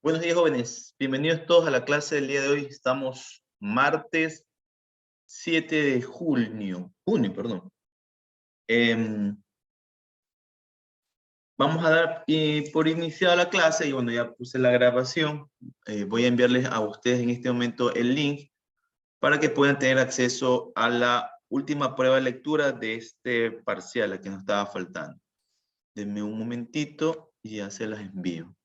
Buenos días, jóvenes. Bienvenidos todos a la clase del día de hoy. Estamos martes 7 de junio, perdón. Vamos a dar por iniciada la clase y bueno, ya puse la grabación. Voy a enviarles a ustedes en este momento el link para que puedan tener acceso a la última prueba de lectura de este parcial, la que nos estaba faltando. Denme un momentito y ya se las envío.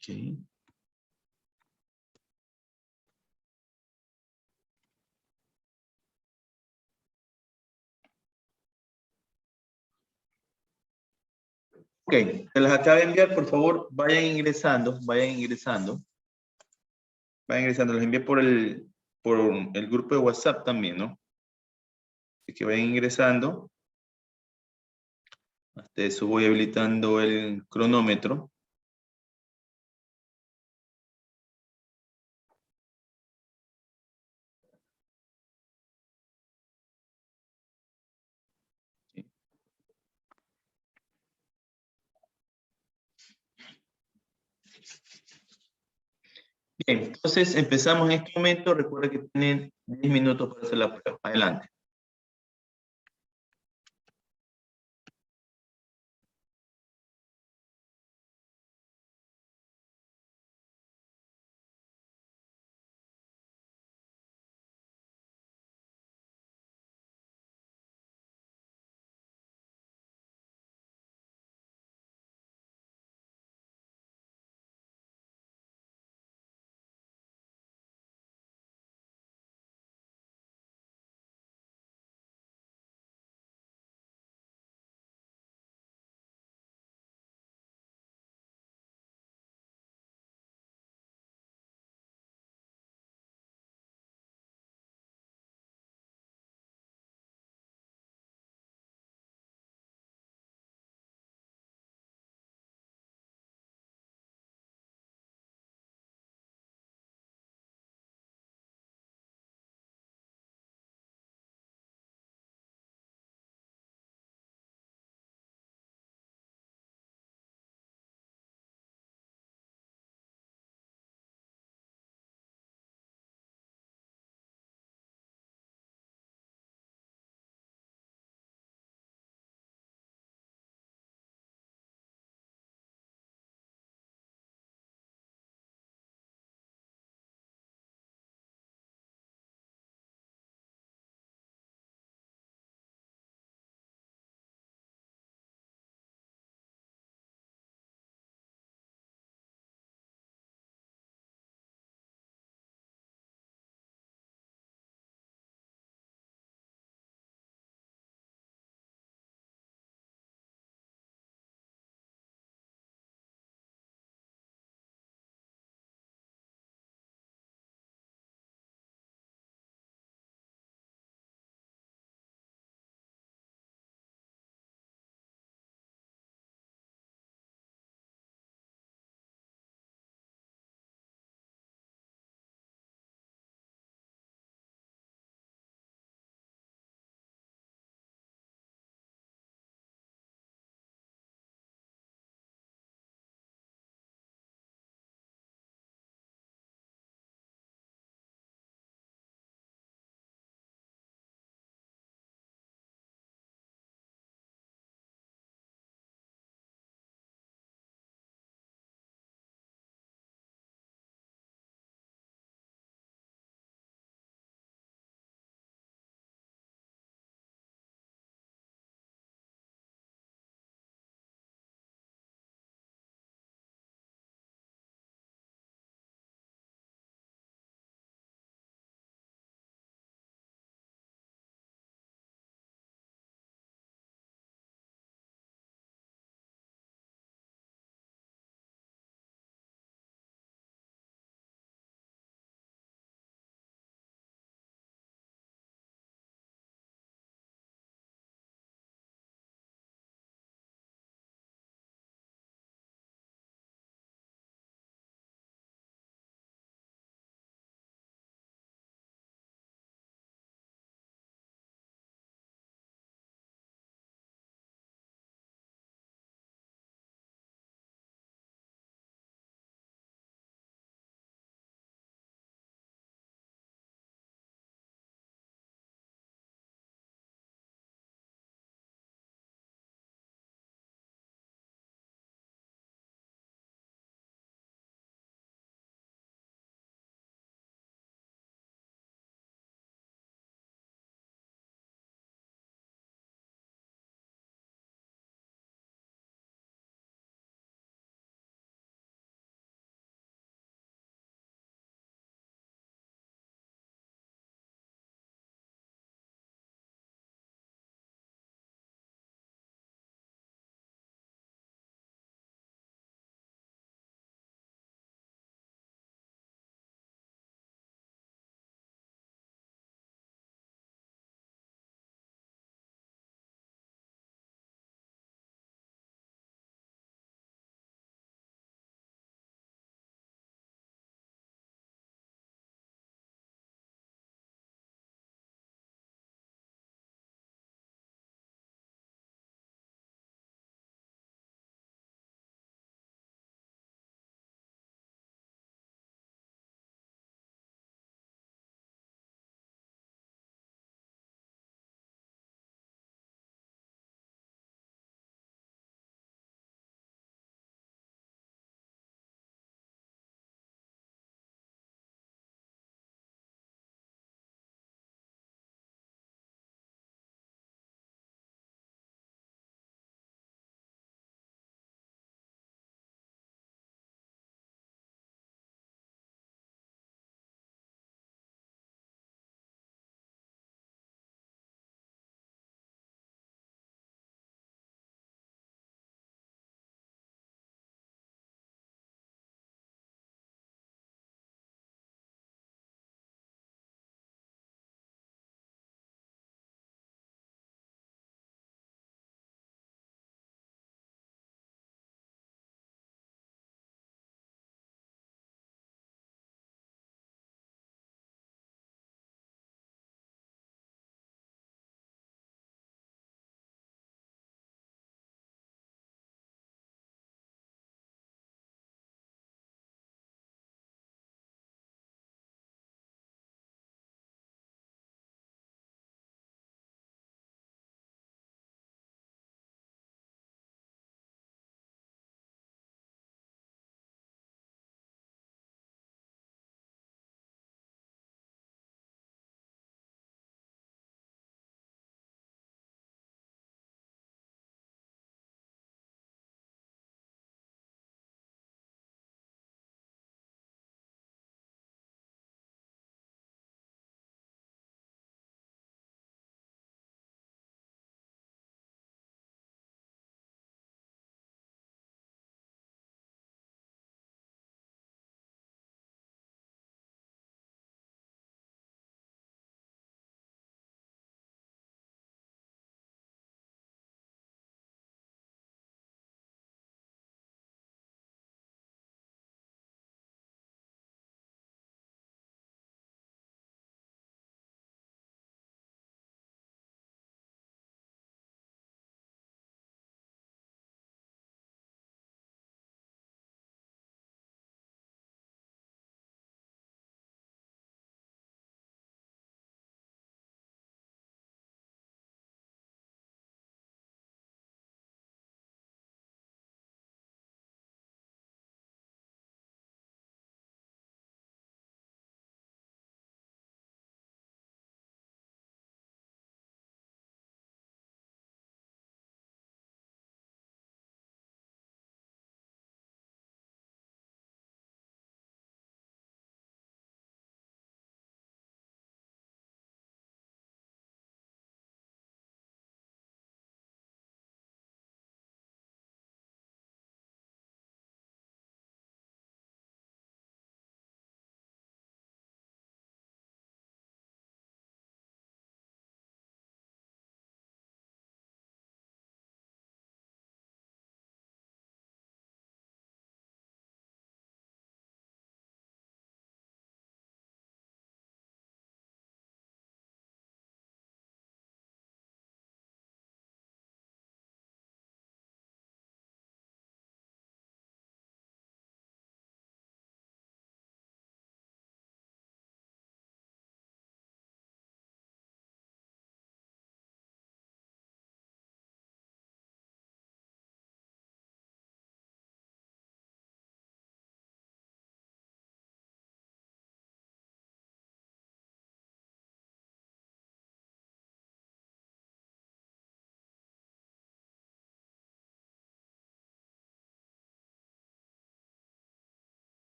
Okay. Ok, se las acabo de enviar, por favor, vayan ingresando, vayan ingresando. Vayan ingresando, los envié por el grupo de WhatsApp también, ¿no? Así que vayan ingresando. Hasta eso voy habilitando el cronómetro. Bien, entonces empezamos en este momento. Recuerden que tienen 10 minutos para hacer la prueba. Adelante.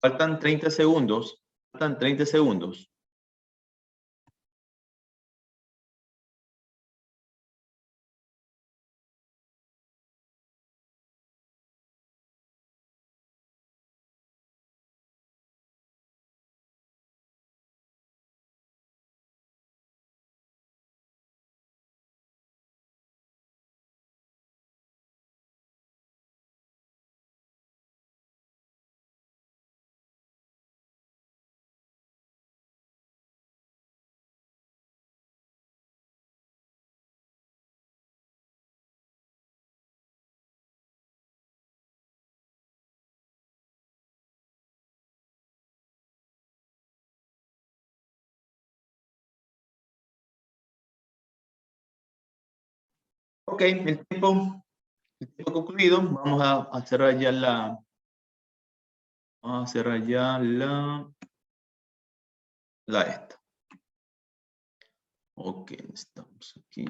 Faltan 30 segundos. Faltan 30 segundos. Ok, el tiempo concluido. Vamos a cerrar ya la... Vamos a cerrar ya la esta. Ok, estamos aquí.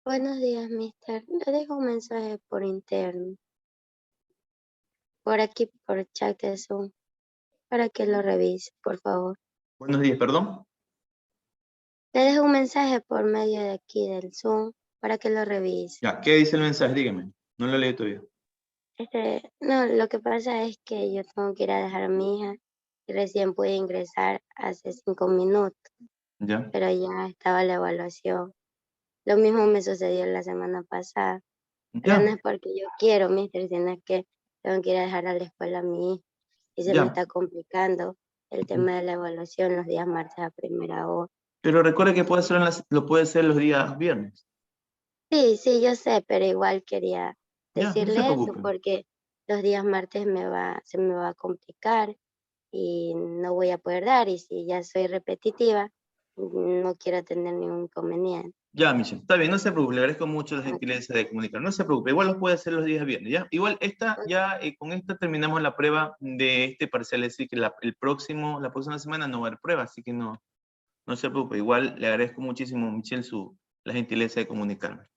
Buenos días, mister. Le dejo un mensaje por interno. Por aquí, por el chat de Zoom. Para que lo revise, por favor. Buenos días, perdón. Le dejo un mensaje por medio de aquí del Zoom. Para que lo revise. Ya, ¿qué dice el mensaje? Dígame. No lo leí todavía. No, lo que pasa es que yo tengo que ir a dejar a mi hija. Y recién pude ingresar hace 5 minutos. Ya. Pero ya estaba la evaluación. Lo mismo me sucedió la semana pasada. Pero no Ya. es porque yo quiero, mister, sino es que tengo que ir a dejar a la escuela a mi hija. Y se me Ya. está complicando el tema de la evaluación los días martes a primera hora. Pero recuerde que puede ser lo puede ser los días viernes. Sí, yo sé, pero igual quería Ya, no se decirle eso preocupe. porque los días martes se me va a complicar y no voy a poder dar. Y si ya soy repetitiva, no quiero tener ningún inconveniente. Ya, Michelle. Está bien, no se preocupe. Le agradezco mucho la Ok, gentileza de comunicar. No se preocupe. Igual los puede hacer los días viernes, ¿ya? Igual con esta terminamos la prueba de este parcial. Es decir, que la próxima semana no va a haber prueba, así que no se preocupe. Igual le agradezco muchísimo, Michelle, la gentileza de comunicarme.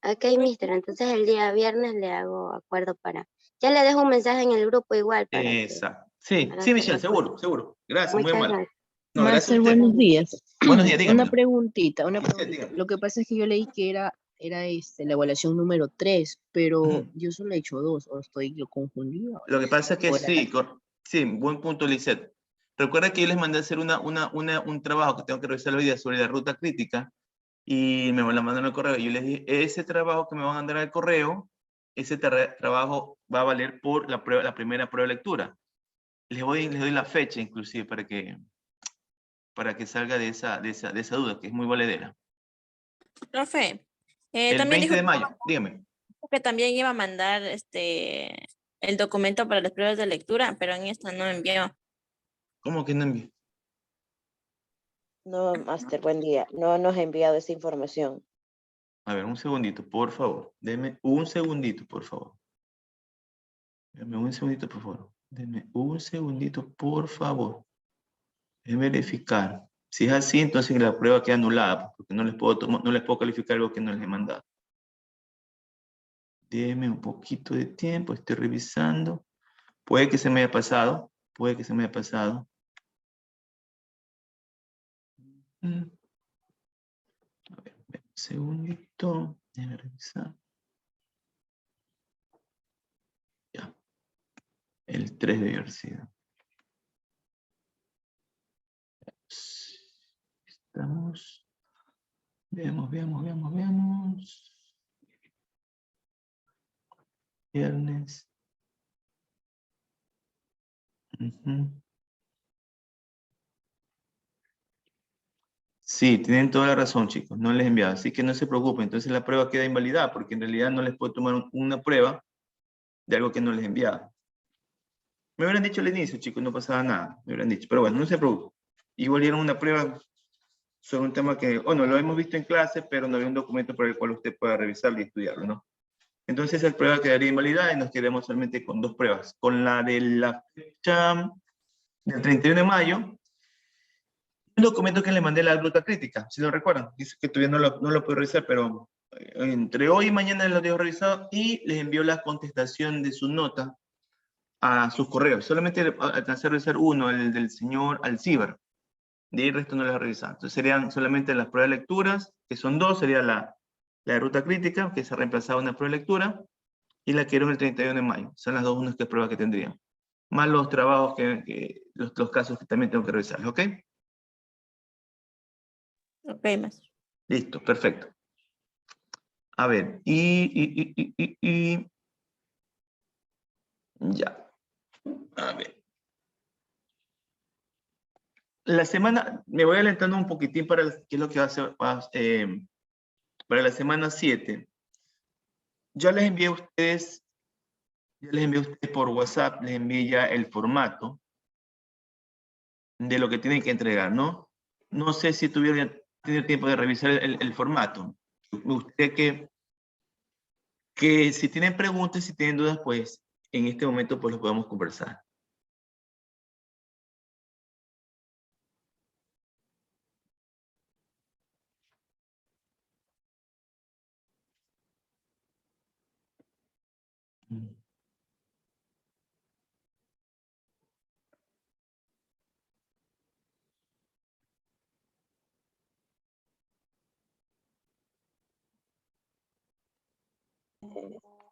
ok, mister, entonces el día viernes le hago acuerdo para... Ya le dejo un mensaje en el grupo igual Exacto. Sí, para sí, que Michelle, recuerde. seguro. Gracias, muy Muchas amable. gracias. No, gracias a Máster, usted. buenos días. Buenos días, Una dígamelo. preguntita. Sí, dígame. Lo que pasa es que yo leí que era la evaluación número 3, pero Ujú. yo solo he hecho 2, o estoy yo confundido. Lo que pasa es que O era sí, sí, buen punto, Lisette. Recuerda que yo les mandé a hacer un trabajo que tengo que revisar hoy día sobre la ruta crítica y me la mandaron al correo. Yo les dije, ese trabajo que me van a mandar al correo, ese trabajo va a valer por la primera prueba de lectura. Les doy la fecha inclusive para que salga de esa duda, que es muy valedera. Profe, El también 20 dijo de mayo, dígame. que también iba a mandar el documento para las pruebas de lectura, pero en esta no envió. ¿Cómo que no envié? No, Master, buen día. No nos ha enviado esa información. A ver, un segundito, por favor. Deme un segundito, por favor. Deme un segundito, por favor. Deme un segundito, por favor. Déjeme verificar. Si es así, entonces la prueba queda anulada, porque no les puedo calificar algo que no les he mandado. Deme un poquito de tiempo, estoy revisando. Puede que se me haya pasado, puede que se me haya pasado. A ver, un segundito, déjeme revisar. Ya, el 3 de haber sido. Estamos. Veamos. Viernes. Ujú. Sí, tienen toda la razón, chicos. No les he enviado. Así que no se preocupen. Entonces la prueba queda invalidada porque en realidad no les puedo tomar una prueba de algo que no les he enviado. Me hubieran dicho al inicio, chicos, no pasaba nada. Me hubieran dicho. Pero bueno, no se preocupen. Igual dieron una prueba sobre un tema que, bueno, lo hemos visto en clase, pero no había un documento por el cual usted pueda revisarlo y estudiarlo, ¿no? Entonces esa prueba quedaría invalidada y nos quedamos solamente con 2 pruebas. Con la de la fecha del 31 de mayo, un documento que le mandé a la ruta crítica, si lo recuerdan. Dice que todavía no lo puedo revisar, pero entre hoy y mañana los dejo revisado y les envío la contestación de su nota a sus correos. Solamente alcancé a revisar uno, el del señor Alcibar. De ahí el resto no les he revisado. Entonces serían solamente las pruebas de lecturas, que son dos, sería la de ruta crítica, que se ha reemplazado una prueba de lectura, y la que era el 31 de mayo. Son las dos únicas pruebas que tendrían. Más los trabajos, los casos que también tengo que revisar, ¿ok? Ok, maestro. Listo, perfecto. A ver, ya. A ver. La semana, me voy alentando un poquitín para qué es lo que va a hacer para la semana 7. Ya les envié a ustedes por WhatsApp, les envié ya el formato de lo que tienen que entregar, ¿no? No sé si tuvieron tiempo de revisar el formato. Me gustaría que si tienen preguntas, si tienen dudas, pues en este momento pues lo podemos conversar.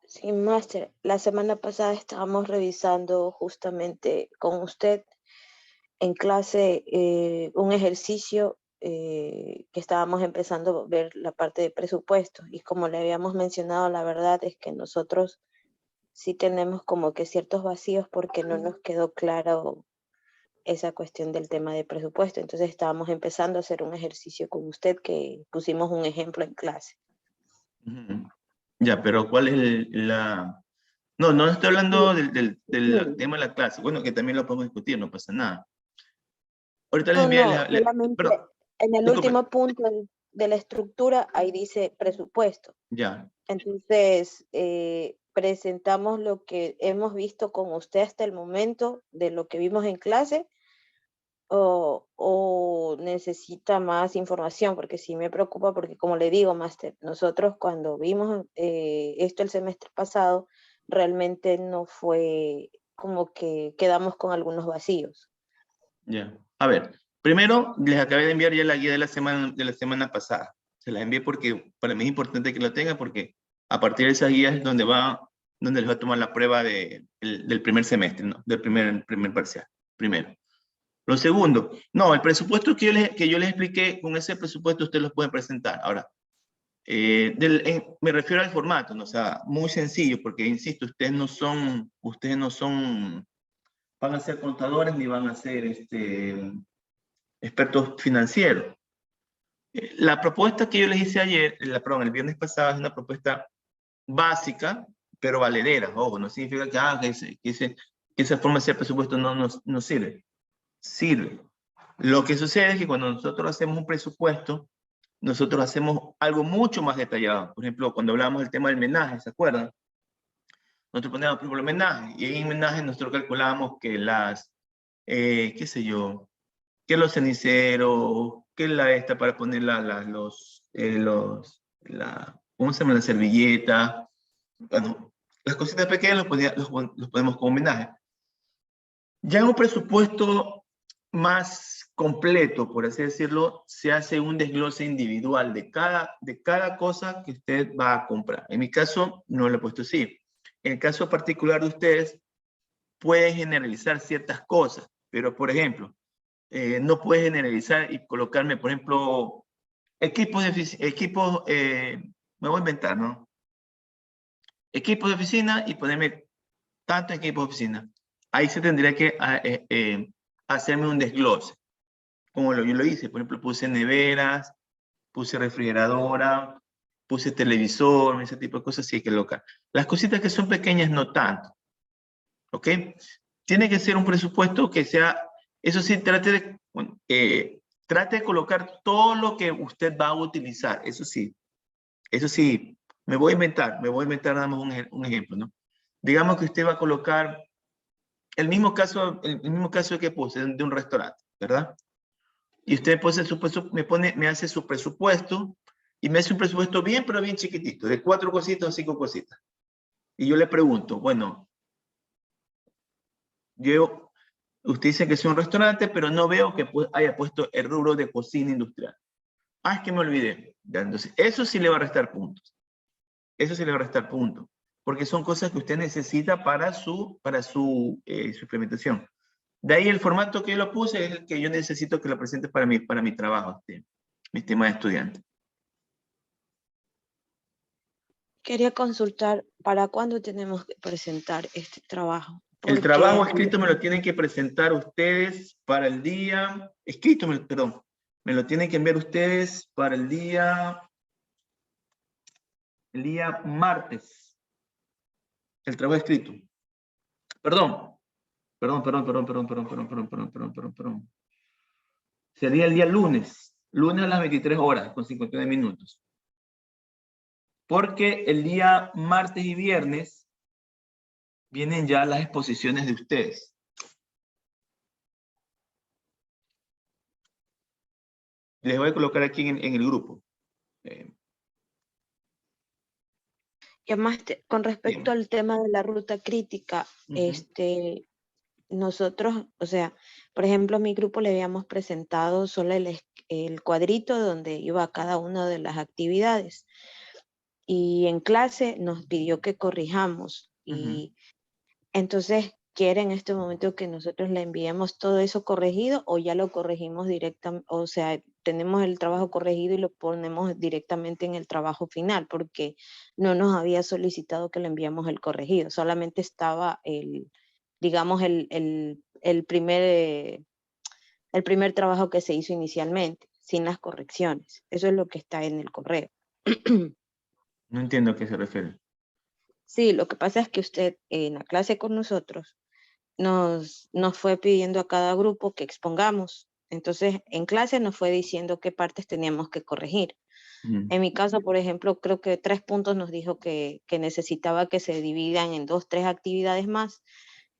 Sí, máster, la semana pasada estábamos revisando justamente con usted en clase un ejercicio que estábamos empezando a ver la parte de presupuesto y como le habíamos mencionado, la verdad es que nosotros sí tenemos como que ciertos vacíos porque no nos quedó claro esa cuestión del tema de presupuesto. Entonces estábamos empezando a hacer un ejercicio con usted que pusimos un ejemplo en clase. Ya, pero ¿cuál es la...? No estoy hablando del tema de la clase. Bueno, que también lo podemos discutir, no pasa nada. Ahorita les envié... solamente perdón, en el disculpe. último punto de la estructura, ahí dice presupuesto. Ya, Entonces, presentamos lo que hemos visto con usted hasta el momento de lo que vimos en clase o necesita más información, porque sí me preocupa, porque como le digo, máster, nosotros cuando vimos esto el semestre pasado, realmente no fue como que quedamos con algunos vacíos. ya. A ver, primero les acabé de enviar ya la guía de la semana pasada. Se la envié porque para mí es importante que la tengan porque a partir de esas guías es donde les va a tomar la prueba del primer semestre, ¿no? Del primer parcial, primero. Lo segundo, no, el presupuesto que yo les expliqué, con ese presupuesto ustedes los pueden presentar. Ahora, me refiero al formato, ¿no? O sea, muy sencillo, porque insisto, ustedes no van a ser contadores ni van a ser expertos financieros. La propuesta que yo les hice ayer, el viernes pasado, es una propuesta básica, pero valedera. Ojo, no significa que esa forma de hacer presupuesto no sirve. Sirve. Lo que sucede es que cuando nosotros hacemos un presupuesto, nosotros hacemos algo mucho más detallado. Por ejemplo, cuando hablamos del tema del menaje, ¿se acuerdan? Nosotros poníamos, por ejemplo, el menaje, y en menaje nosotros calculábamos que qué sé yo, que los ceniceros, que para poner ¿cómo se llama? La servilleta. Bueno, las cositas pequeñas los podemos como homenaje. Ya en un presupuesto más completo, por así decirlo, se hace un desglose individual de cada cosa que usted va a comprar. En mi caso, no lo he puesto así. En el caso particular de ustedes, pueden generalizar ciertas cosas, pero por ejemplo, no puede generalizar y colocarme, por ejemplo, me voy a inventar, ¿no? Equipos de oficina y ponerme tantos equipos de oficina. Ahí se tendría que hacerme un desglose. Como yo lo hice, por ejemplo, puse neveras, puse refrigeradora, puse televisor, ese tipo de cosas sí hay que colocar. Las cositas que son pequeñas no tanto. ¿Ok? Tiene que ser un presupuesto que sea, eso sí, trate de colocar todo lo que usted va a utilizar, eso sí, me voy a inventar nada más un ejemplo, ¿no? Digamos que usted va a colocar el mismo caso que puse de un restaurante, ¿verdad? Y usted me hace su presupuesto y me hace un presupuesto bien, pero bien chiquitito, de 4 cositas o 5 cositas. Y yo le pregunto, bueno, usted dice que es un restaurante, pero no veo que haya puesto el rubro de cocina industrial. Ah, es que me olvidé. Ya, entonces, eso sí le va a restar puntos. Eso sí le va a restar puntos. Porque son cosas que usted necesita para su implementación. De ahí el formato que yo lo puse es el que yo necesito que lo presente para mi trabajo, mi estimada estudiante. Quería consultar para cuándo tenemos que presentar este trabajo. El trabajo Porque escrito me lo tienen que presentar ustedes para el día, perdón, me lo tienen que enviar ustedes para el día martes. El trabajo escrito. Perdón. Sería el día lunes. Lunes a las 23 horas con 59 minutos. Porque el día martes y viernes vienen ya las exposiciones de ustedes. Les voy a colocar aquí en el grupo. y además, con respecto al tema de la ruta crítica, nosotros, o sea, por ejemplo, a mi grupo le habíamos presentado solo el cuadrito donde iba cada una de las actividades. Y en clase nos pidió que corrijamos. Y entonces, ¿quiere en este momento que nosotros le enviemos todo eso corregido o ya lo corregimos directamente? O sea, tenemos el trabajo corregido y lo ponemos directamente en el trabajo final, porque no nos había solicitado que le enviamos el corregido, solamente estaba digamos, el primer trabajo que se hizo inicialmente, sin las correcciones. Eso es lo que está en el correo. No entiendo a qué se refiere. Sí, lo que pasa es que usted en la clase con nosotros nos fue pidiendo a cada grupo que expongamos. Entonces, en clase nos fue diciendo qué partes teníamos que corregir. En mi caso, por ejemplo, creo que 3 puntos nos dijo que necesitaba que se dividan en 2, 3 actividades más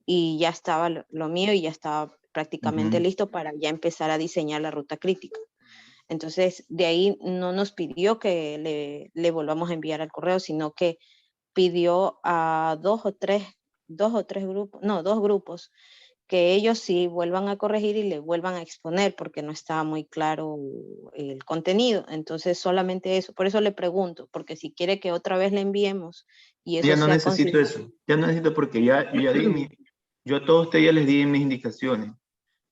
y ya estaba lo mío y ya estaba prácticamente listo para ya empezar a diseñar la ruta crítica. Entonces, de ahí no nos pidió que le volvamos a enviar al correo, sino que pidió a 2 o 3 grupos, no, 2 grupos, que ellos sí vuelvan a corregir y le vuelvan a exponer porque no estaba muy claro el contenido. Entonces, solamente eso. Por eso le pregunto, porque si quiere que otra vez le enviemos y eso Ya no sea necesito consistente. eso. Ya no necesito porque yo ya di yo a todos ustedes ya les di mis indicaciones.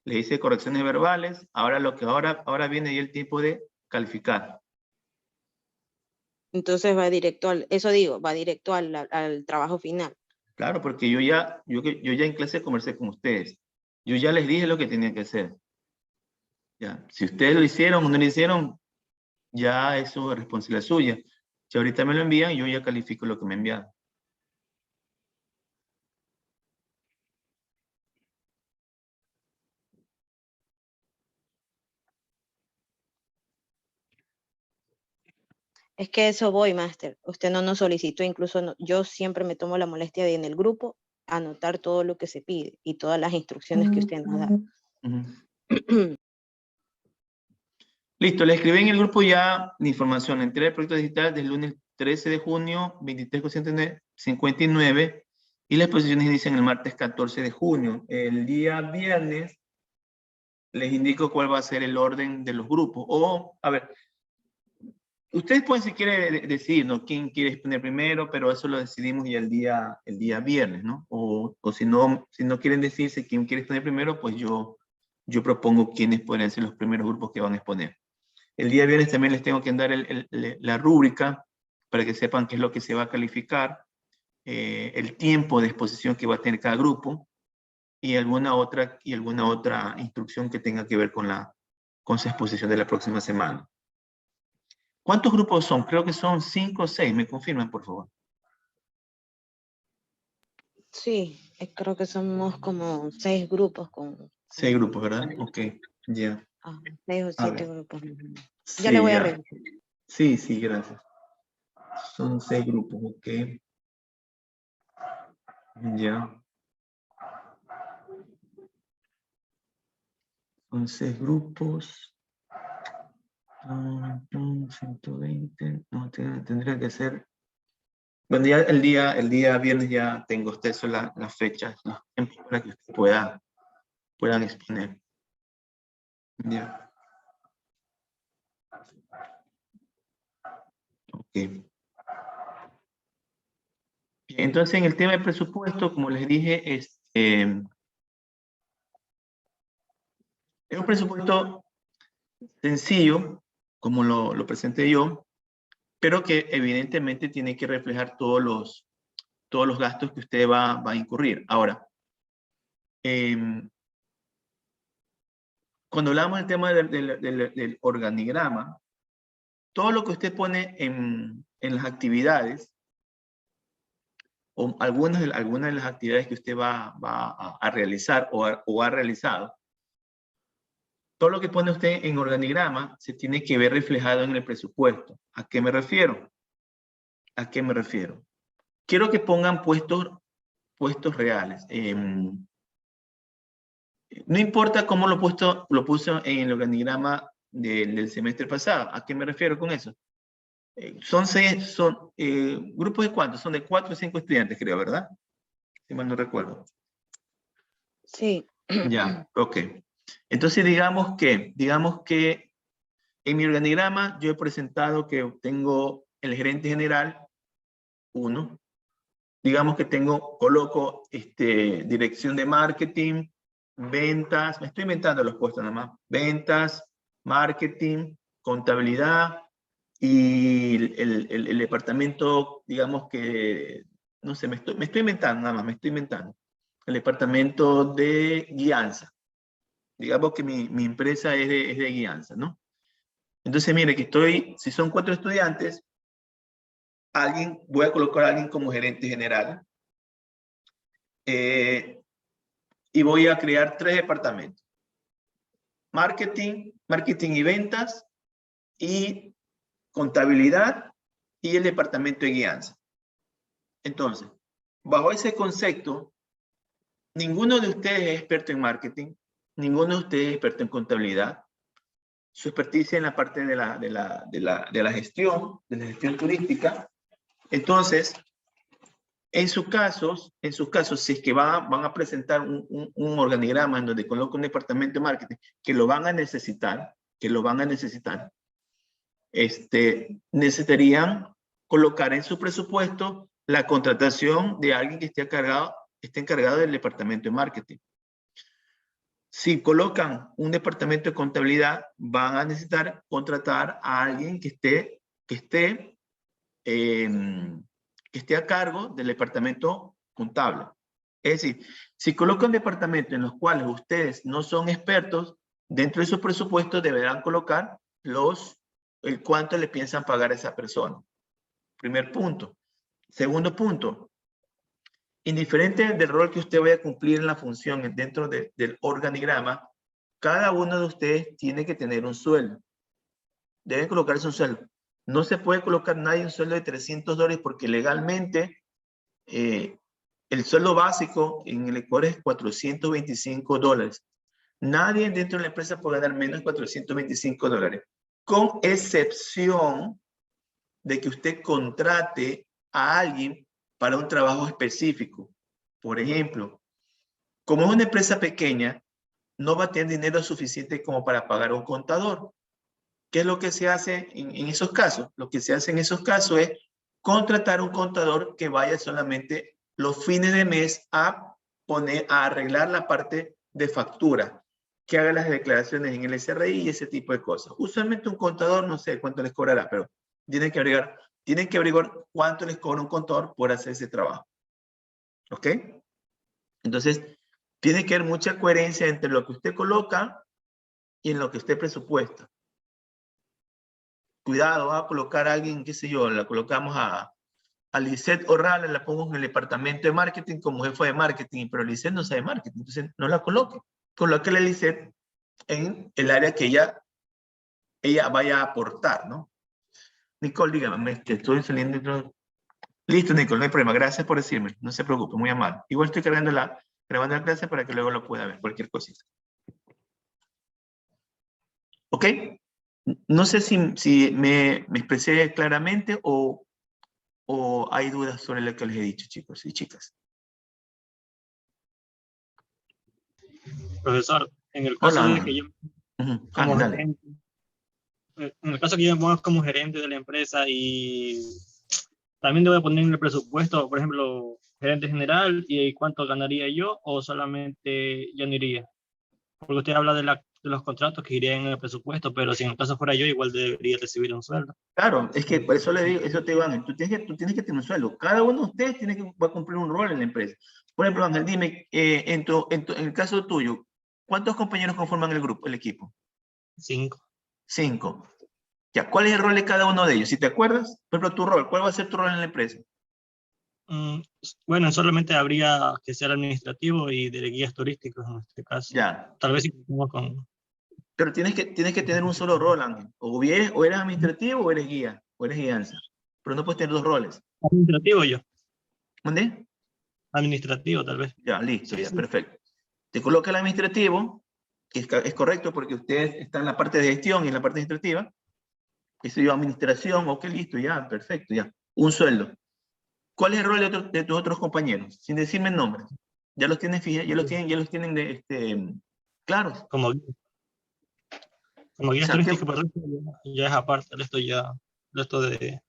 Le hice correcciones verbales. Ahora viene ya el tiempo de calificar. Entonces va directo va directo al trabajo final. Claro, porque yo ya en clase conversé con ustedes. Yo ya les dije lo que tenían que hacer. Ya. Si ustedes lo hicieron o no lo hicieron, ya eso es responsabilidad suya. Si ahorita me lo envían, yo ya califico lo que me envían. Es que eso voy, máster. Usted no nos solicitó, incluso yo siempre me tomo la molestia de en el grupo anotar todo lo que se pide y todas las instrucciones que usted nos da. Listo, le escribí en el grupo ya la información. Entrega el proyecto digital del lunes 13 de junio, 23:59, y las exposiciones inician el martes 14 de junio. El día viernes les indico cuál va a ser el orden de los grupos. O, a ver, ustedes pueden, si quieren, decidir, ¿no? Quién quiere exponer primero, pero eso lo decidimos ya el día viernes, ¿no? O si no quieren decirse quién quiere exponer primero, pues yo propongo quiénes pueden ser los primeros grupos que van a exponer. El día viernes también les tengo que dar la rúbrica para que sepan qué es lo que se va a calificar, el tiempo de exposición que va a tener cada grupo y alguna otra instrucción que tenga que ver con su exposición de la próxima semana. ¿Cuántos grupos son? Creo que son 5 o 6. ¿Me confirman, por favor? Sí, creo que somos como 6 grupos 6 grupos, ¿verdad? Ok, ya. 6 o 7 ver. grupos. Sí, Ya le voy a ya. revisar. Sí, gracias. Son 6 grupos, ok. Ya. Son 6 grupos. 120, no, tendría que ser. Bueno, ya el día viernes ya tengo ustedes las fechas, ¿no? Para que ustedes puedan exponer. Ya. Ok. Bien, entonces, en el tema del presupuesto, como les dije, es un presupuesto sencillo, como lo presenté yo, pero que evidentemente tiene que reflejar todos los gastos que usted va a incurrir. Ahora, cuando hablamos del tema del organigrama, todo lo que usted pone en las actividades, o algunas de las actividades que usted va a realizar o ha realizado, todo lo que pone usted en organigrama se tiene que ver reflejado en el presupuesto. ¿A qué me refiero? ¿A qué me refiero? Quiero que pongan puestos reales. No importa cómo lo puso en el organigrama del semestre pasado. ¿A qué me refiero con eso? Son grupos de cuántos, son de 4 o 5 estudiantes, creo, ¿verdad? Si mal no recuerdo. Sí. Ya, ok. Entonces digamos que en mi organigrama yo he presentado que tengo el gerente general, 1. Digamos que coloco dirección de marketing, ventas, me estoy inventando los puestos nada más, ventas, marketing, contabilidad y el departamento, digamos que, no sé, me estoy inventando nada más, me estoy inventando. El departamento de guianza. Digamos que mi empresa es de guianza, ¿no? Entonces, mire que si son 4 estudiantes, voy a colocar a alguien como gerente general, y voy a crear 3 departamentos. Marketing y ventas, y contabilidad, y el departamento de guianza. Entonces, bajo ese concepto, ninguno de ustedes es experto en marketing, ninguno de ustedes es experto en contabilidad. Su experticia en la parte de la gestión turística. Entonces, en sus casos, si es que van a presentar un organigrama en donde coloca un departamento de marketing, que lo van a necesitar, necesitarían colocar en su presupuesto la contratación de alguien que esté encargado del departamento de marketing. Si colocan un departamento de contabilidad, van a necesitar contratar a alguien que esté a cargo del departamento contable. Es decir, si colocan departamentos en los cuales ustedes no son expertos, dentro de su presupuesto deberán colocar el cuánto le piensan pagar a esa persona. Primer punto. Segundo punto. Indiferente del rol que usted vaya a cumplir en la función dentro del organigrama, cada uno de ustedes tiene que tener un sueldo. Deben colocarse un sueldo. No se puede colocar nadie un sueldo de $300 porque legalmente el sueldo básico en el Ecuador es $425. Nadie dentro de la empresa puede ganar menos de $425, con excepción de que usted contrate a alguien para un trabajo específico. Por ejemplo, como es una empresa pequeña, no va a tener dinero suficiente como para pagar a un contador. ¿Qué es lo que se hace en esos casos? Lo que se hace en esos casos es contratar un contador que vaya solamente los fines de mes a arreglar la parte de factura, que haga las declaraciones en el SRI y ese tipo de cosas. Usualmente un contador, no sé cuánto les cobrará, pero tienen que averiguar cuánto les cobra un contador por hacer ese trabajo. ¿Ok? Entonces, tiene que haber mucha coherencia entre lo que usted coloca y en lo que usted presupuesta. Cuidado, va a colocar a alguien, qué sé yo, la colocamos a Lisette Orrala, la pongo en el departamento de marketing como jefa de marketing, pero Lisette no sabe marketing, entonces no la coloque. Coloque a Lisette en el área que ella vaya a aportar, ¿no? Nicole, dígame, que estoy saliendo. Listo, Nicole, no hay problema. Gracias por decirme. No se preocupe, muy amable. Igual estoy grabando la clase para que luego lo pueda ver, cualquier cosita. ¿Ok? No sé si me expresé claramente o hay dudas sobre lo que les he dicho, chicos y chicas. Profesor, en el Hola, caso de Ángel. que yo, Ujú. como Ángel, dale. gerente, en el caso que yo me ponga como gerente de la empresa y también debo poner en el presupuesto, por ejemplo, gerente general y cuánto ganaría yo o solamente yo no iría. Porque usted habla de los contratos que irían en el presupuesto, pero si en el caso fuera yo, igual debería recibir un sueldo. Claro, es que por eso le digo, eso te digo, Ángel, tú tienes que tener un sueldo. Cada uno de ustedes va a cumplir un rol en la empresa. Por ejemplo, Ángel, dime, en el caso tuyo, ¿cuántos compañeros conforman el grupo, el equipo? 5. 5. Ya, ¿cuál es el rol de cada uno de ellos? Si te acuerdas, por ejemplo, tu rol, ¿cuál va a ser tu rol en la empresa? Bueno, solamente habría que ser administrativo y de guías turísticos en este caso. Ya, Tal vez si con... pero tienes que tener un solo rol, Ángel. O eres administrativo o eres guía, o eres guianza. Pero no puedes tener dos roles. Administrativo yo. ¿Dónde? Administrativo, tal vez. Ya, listo, Sí, ya, sí. perfecto. Te coloca el administrativo, que es correcto porque usted está en la parte de gestión y en la parte administrativa. Eso yo, administración, ok, listo, ya, perfecto, ya. Un sueldo. ¿Cuál es el rol de tus otros compañeros? Sin decirme nombres. Ya los tienen fija, ya los tienen claros. Como guías O sea, turísticos, pero esto ya es aparte. Esto de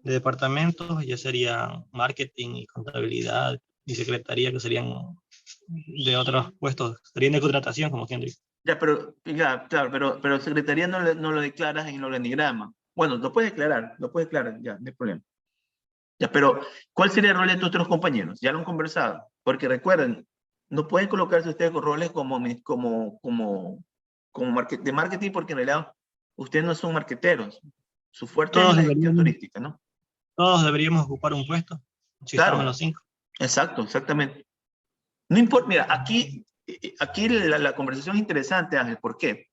departamentos ya sería marketing y contabilidad y secretaría, que serían de otros puestos, serían de contratación, como quien dice. ya, pero, ya, claro, pero secretaría no lo declaras en el organigrama. Bueno, lo puedes declarar, ya, no hay problema. Ya, pero, ¿cuál sería el rol de tus otros compañeros? Ya lo han conversado. Porque recuerden, no pueden colocarse ustedes con roles de marketing, porque en realidad ustedes no son marqueteros. Su fuerte es la gestión turística, ¿no? Todos deberíamos ocupar un puesto, si estamos en los 5. Exacto, exactamente. No importa, mira, aquí la conversación es interesante, Ángel. ¿Por qué?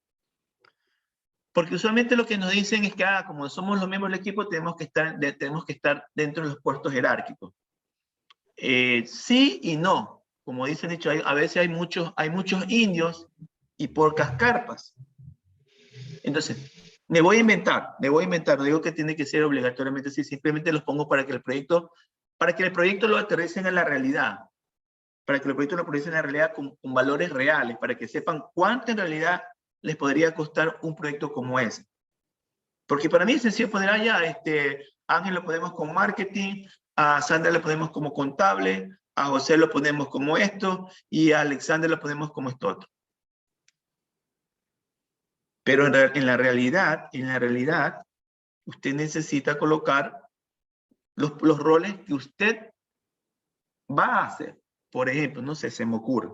Porque usualmente lo que nos dicen es que, como somos los miembros del equipo, tenemos que estar dentro de los puestos jerárquicos. Sí y no. Como dice el dicho, a veces hay muchos indios y pocas carpas. Entonces, me voy a inventar, no digo que tiene que ser obligatoriamente así, simplemente los pongo para que el proyecto lo aterricen en la realidad, con valores reales, para que sepan cuánto en realidad les podría costar un proyecto como ese. Porque para mí es sencillo poner Ángel lo ponemos con marketing, a Sandra lo ponemos como contable, a José lo ponemos como esto, y a Alexander lo ponemos como esto otro. Pero en la realidad, usted necesita colocar los roles que usted va a hacer. Por ejemplo, no sé, se me ocurre.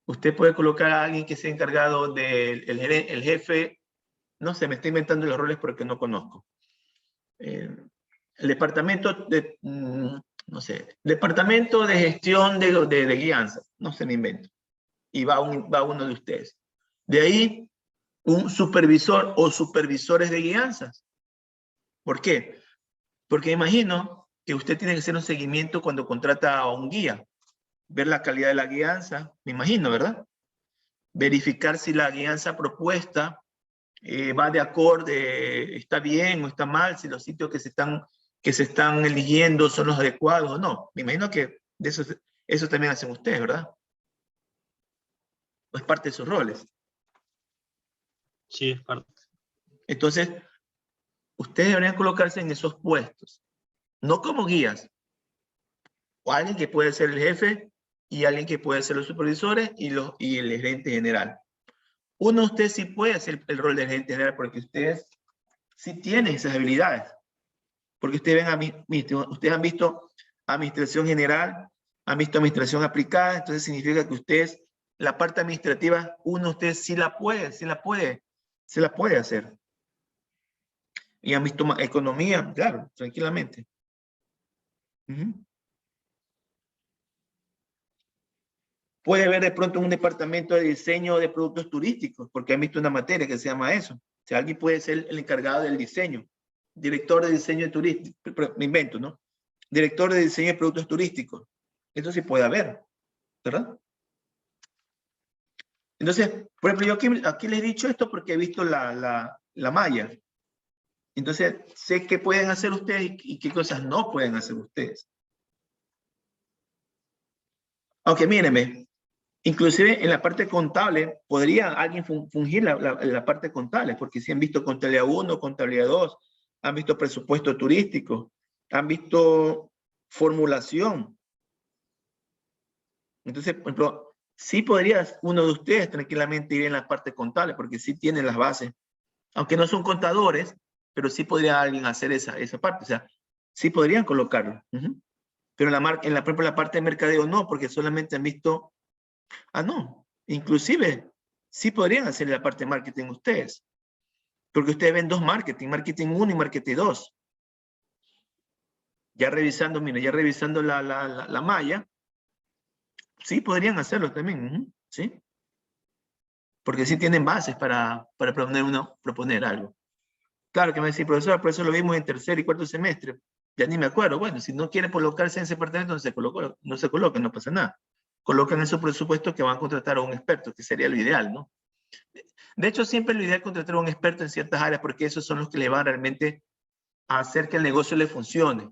Usted puede colocar a alguien que sea encargado el jefe, no sé, me estoy inventando los roles porque no conozco. El departamento departamento de gestión de guianza, no se me invento. Y va uno de ustedes. De ahí, un supervisor o supervisores de guianzas. ¿Por qué? Porque imagino que usted tiene que hacer un seguimiento cuando contrata a un guía. Ver la calidad de la guianza, me imagino, ¿verdad? Verificar si la guianza propuesta va de acorde, está bien o está mal, si los sitios que se están eligiendo son los adecuados o no. Me imagino que eso también hacen ustedes, ¿verdad? ¿O es parte de sus roles? Sí, es parte. Entonces, ustedes deberían colocarse en esos puestos, no como guías, o alguien que puede ser el jefe y alguien que puede ser los supervisores y el gerente general. Uno de ustedes sí puede hacer el rol del gerente general porque ustedes sí tienen esas habilidades. Porque ustedes han visto administración general, han visto administración aplicada, entonces significa que ustedes, la parte administrativa, ustedes sí la puede hacer. Y han visto economía, claro, tranquilamente. Puede haber de pronto un departamento de diseño de productos turísticos, porque han visto una materia que se llama eso. O sea, alguien puede ser el encargado del diseño, director de diseño turístico, me invento, ¿no? Director de diseño de productos turísticos. Eso sí puede haber, ¿verdad? Entonces, por ejemplo, yo aquí les he dicho esto porque he visto la malla. Entonces, sé qué pueden hacer ustedes y qué cosas no pueden hacer ustedes. Aunque mírenme, inclusive en la parte contable, podría alguien fungir la parte contable, porque si han visto contabilidad 1, contabilidad 2, han visto presupuesto turístico, han visto formulación. Entonces, por ejemplo, sí podría uno de ustedes tranquilamente ir en la parte contable, porque sí tienen las bases. Aunque no son contadores, pero sí podría alguien hacer esa parte. O sea, sí podrían colocarlo. Pero por ejemplo, la parte de mercadeo no, porque solamente han visto... no. Inclusive, sí podrían hacer la parte de marketing ustedes. Porque ustedes ven dos marketing 1 y marketing 2. Ya revisando, mira, ya revisando la malla, sí podrían hacerlo también, ¿sí? Porque sí tienen bases para proponer algo. Claro que me decís, profesor, por eso lo vimos en tercer y cuarto semestre. Ya ni me acuerdo. Bueno, si no quiere colocarse en ese departamento, no se coloca, no pasa nada. Colocan en su presupuesto que van a contratar a un experto, que sería lo ideal, ¿no? De hecho, siempre lo ideal es contratar a un experto en ciertas áreas, porque esos son los que le van realmente a hacer que el negocio le funcione.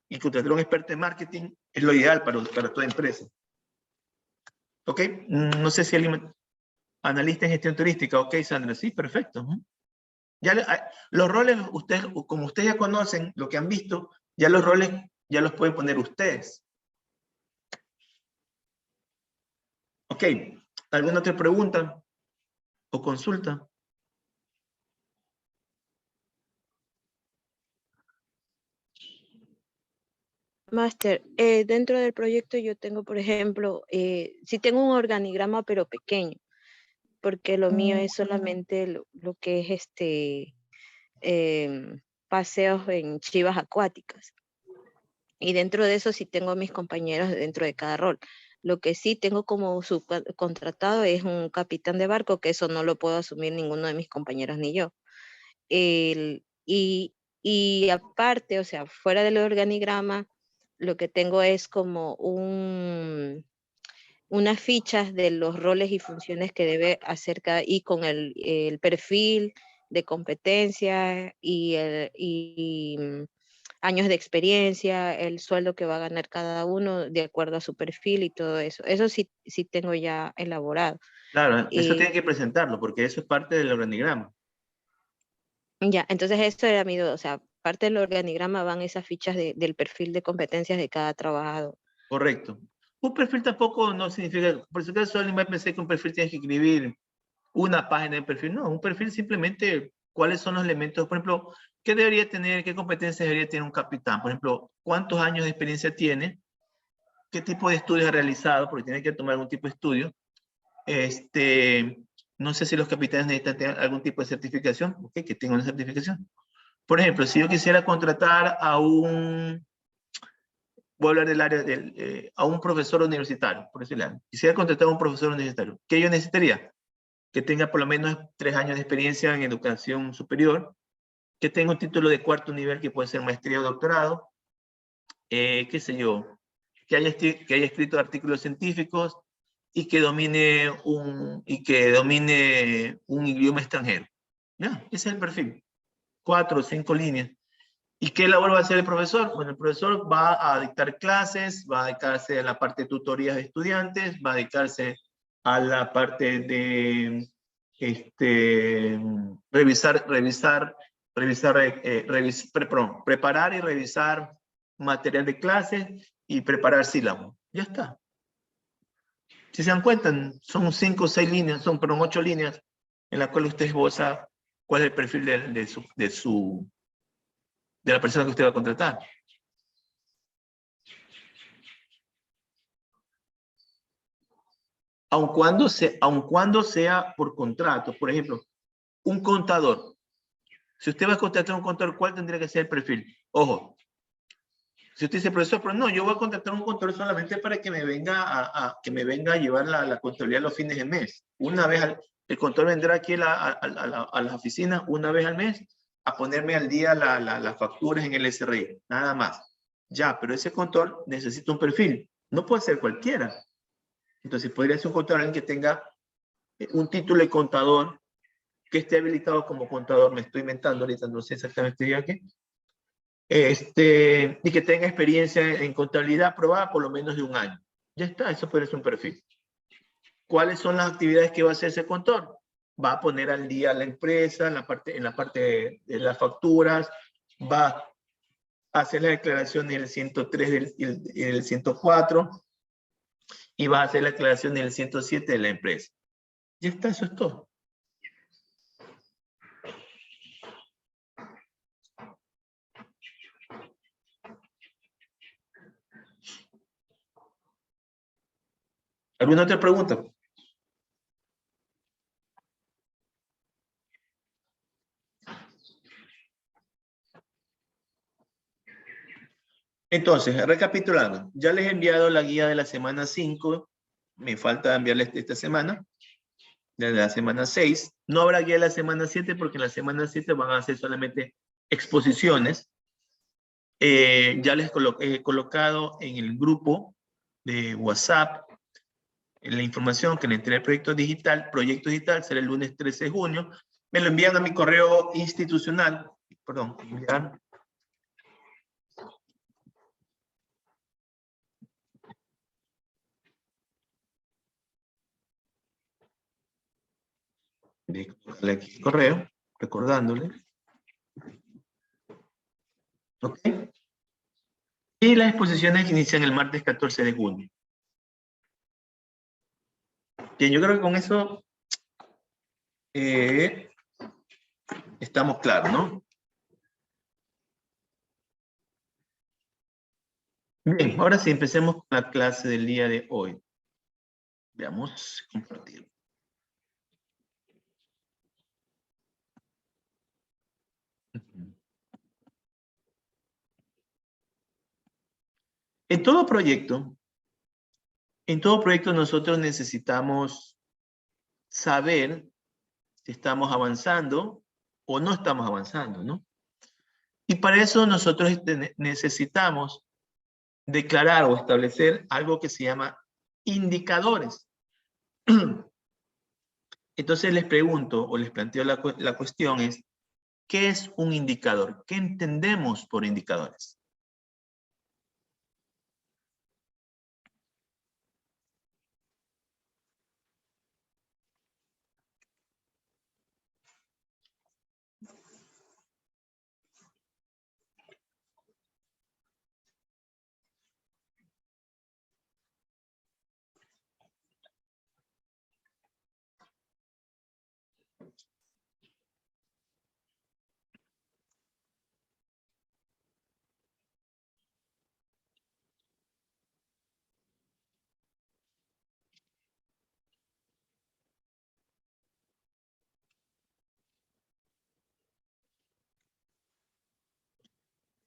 Y contratar a un experto en marketing es lo ideal para toda empresa. ¿Ok? No sé si alguien... Analista en gestión turística. Ok, Sandra. Sí, perfecto. Ya los roles, como ustedes ya conocen, lo que han visto, ya los roles ya los pueden poner ustedes. Ok. ¿Alguna otra pregunta o consulta? Máster, dentro del proyecto yo tengo, por ejemplo, sí tengo un organigrama, pero pequeño, porque lo mío es solamente lo que es paseos en chivas acuáticas. Y dentro de eso sí tengo a mis compañeros dentro de cada rol. Lo que sí tengo como subcontratado es un capitán de barco, que eso no lo puedo asumir ninguno de mis compañeros ni yo. Y aparte, o sea, fuera del organigrama, lo que tengo es como unas fichas de los roles y funciones que debe hacer cada, y con el perfil de competencia y años de experiencia, el sueldo que va a ganar cada uno de acuerdo a su perfil y todo eso. Eso sí tengo ya elaborado. Claro, eso tienen que presentarlo, porque eso es parte del organigrama. Ya, entonces esto era mi duda, o sea, parte del organigrama van esas fichas del perfil de competencias de cada trabajador. Correcto. Un perfil tampoco no significa, por su caso, alguien va a pensar que un perfil tienes que escribir una página de perfil. No, un perfil simplemente, ¿cuáles son los elementos? Por ejemplo, ¿qué debería tener, qué competencias debería tener un capitán? Por ejemplo, ¿cuántos años de experiencia tiene? ¿Qué tipo de estudios ha realizado? Porque tiene que tomar algún tipo de estudio. No sé si los capitanes necesitan tener algún tipo de certificación. Ok, que tenga una certificación. Por ejemplo, si yo quisiera contratar a voy a hablar del área a un profesor universitario, por decirlo. Quisiera contratar a un profesor universitario. ¿Qué yo necesitaría? Que tenga por lo menos 3 años de experiencia en educación superior, que tenga un título de cuarto nivel, que puede ser maestría o doctorado, qué sé yo, que haya escrito artículos científicos y que domine un idioma extranjero. Ya, ese es el perfil. 4 o 5 líneas. ¿Y qué labor va a hacer el profesor? Bueno, el profesor va a dictar clases, va a dedicarse a la parte de tutorías de estudiantes, va a dedicarse a la parte de preparar y revisar material de clases y preparar sílabos. Ya está. Si se dan cuenta, son 5 o 6 líneas, son 8 líneas en las cuales usted esboza cuál es el perfil de la persona que usted va a contratar. Aun cuando sea por contrato. Por ejemplo, un contador. Si usted va a contratar a un contador, ¿cuál tendría que ser el perfil? Ojo, si usted dice, profesor, pero no, yo voy a contratar a un contador solamente para que me venga a llevar la contabilidad los fines de mes. El contador vendrá aquí a las oficinas una vez al mes a ponerme al día las facturas en el SRI, nada más. Ya, pero ese contador necesita un perfil. No puede ser cualquiera. Entonces podría ser un contador alguien que tenga un título de contador que esté habilitado como contador, me estoy inventando ahorita, no sé exactamente ya qué, y que tenga experiencia en contabilidad probada por lo menos de 1 año. Ya está, eso puede ser un perfil. ¿Cuáles son las actividades que va a hacer ese contador? Va a poner al día la empresa en la parte de las facturas, va a hacer la declaración en el 103 y el 104, y va a hacer la declaración en el 107 de la empresa. Ya está, eso es todo. ¿Alguna otra pregunta? Entonces, recapitulando, ya les he enviado la guía de la semana 5, me falta enviarles esta semana, de la semana 6. No habrá guía de la semana 7 porque en la semana 7 van a hacer solamente exposiciones. Ya les he colocado en el grupo de WhatsApp la información que le entregué el proyecto digital será el lunes 13 de junio. Me lo envían a mi correo institucional, perdón, enviar. De colocarle aquí el correo, recordándole. ¿Ok? Y las exposiciones inician el martes 14 de junio. Bien, yo creo que con eso estamos claros, ¿no? Bien, ahora sí, empecemos con la clase del día de hoy. Veamos, compartir. En todo proyecto nosotros necesitamos saber si estamos avanzando o no estamos avanzando, ¿no? Y para eso nosotros necesitamos declarar o establecer algo que se llama indicadores. Entonces les pregunto o les planteo la cuestión es, ¿qué es un indicador? ¿Qué entendemos por indicadores?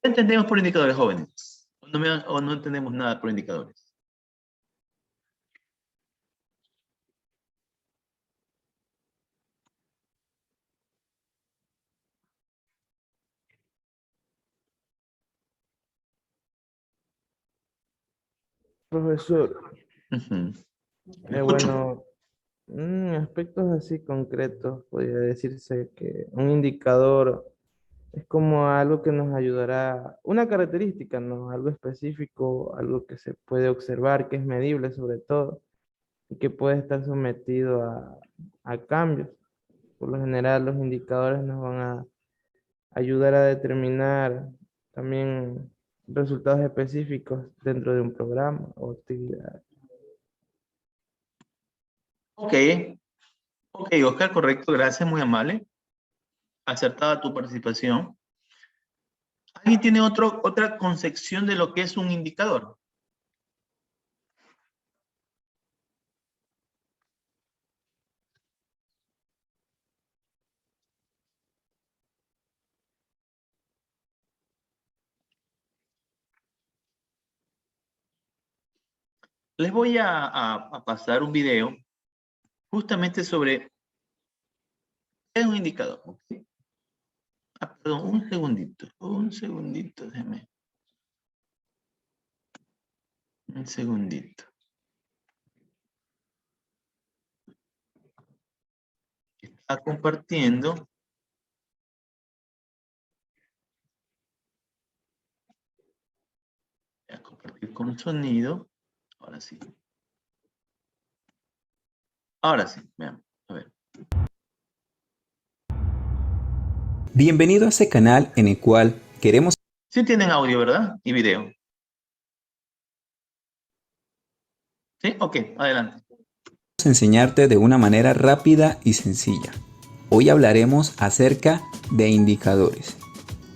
¿Qué entendemos por indicadores, jóvenes? ¿O no entendemos nada por indicadores? Profesor, Ujú. Escucho. bueno, en aspectos así concretos, podría decirse que un indicador es como algo que nos ayudará, una característica, ¿no? Algo específico, algo que se puede observar, que es medible sobre todo, y que puede estar sometido a cambios. Por lo general, los indicadores nos van a ayudar a determinar también resultados específicos dentro de un programa o actividad. Ok, Oscar, correcto, gracias, muy amable. Acertada tu participación. ¿Alguien tiene otra concepción de lo que es un indicador? Les voy a pasar un video justamente sobre qué es un indicador. ¿Okay? Perdón, un segundito, déjeme. Un segundito. compartiendo. Voy a compartir con sonido. Ahora sí. Ahora sí, veamos. A ver. Bienvenido a este canal en el cual queremos Sí tienen audio, ¿verdad? Y video. ¿Sí? Ok, adelante. enseñarte de una manera rápida y sencilla. Hoy hablaremos acerca de indicadores.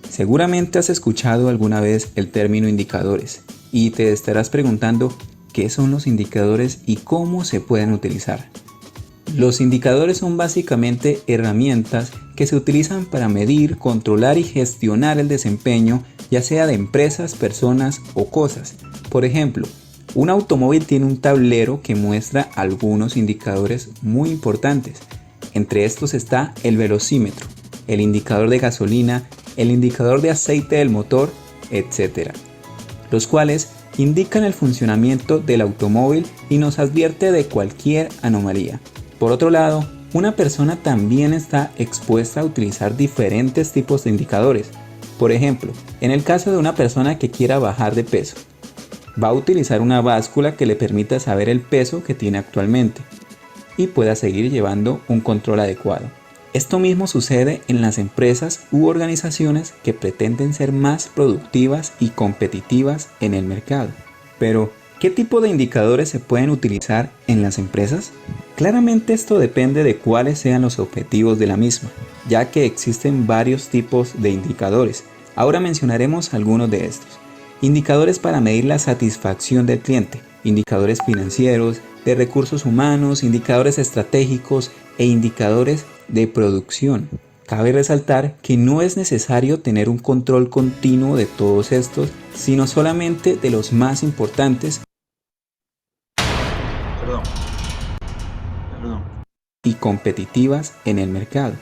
Seguramente has escuchado alguna vez el término indicadores y te estarás preguntando qué son los indicadores y cómo se pueden utilizar. Los indicadores son básicamente herramientas que se utilizan para medir, controlar y gestionar el desempeño, ya sea de empresas, personas o cosas. Por ejemplo, un automóvil tiene un tablero que muestra algunos indicadores muy importantes. Entre estos está el velocímetro, el indicador de gasolina, el indicador de aceite del motor, etc. Los cuales indican el funcionamiento del automóvil y nos advierte de cualquier anomalía. Por otro lado, una persona también está expuesta a utilizar diferentes tipos de indicadores. Por ejemplo, en el caso de una persona que quiera bajar de peso, va a utilizar una báscula que le permita saber el peso que tiene actualmente y pueda seguir llevando un control adecuado. Esto mismo sucede en las empresas u organizaciones que pretenden ser más productivas y competitivas en el mercado. Pero, ¿qué tipo de indicadores se pueden utilizar en las empresas? Claramente esto depende de cuáles sean los objetivos de la misma, ya que existen varios tipos de indicadores. Ahora mencionaremos algunos de estos. Indicadores para medir la satisfacción del cliente, indicadores financieros, de recursos humanos, indicadores estratégicos e indicadores de producción. Cabe resaltar que no es necesario tener un control continuo de todos estos, sino solamente de los más importantes y competitivas en el mercado.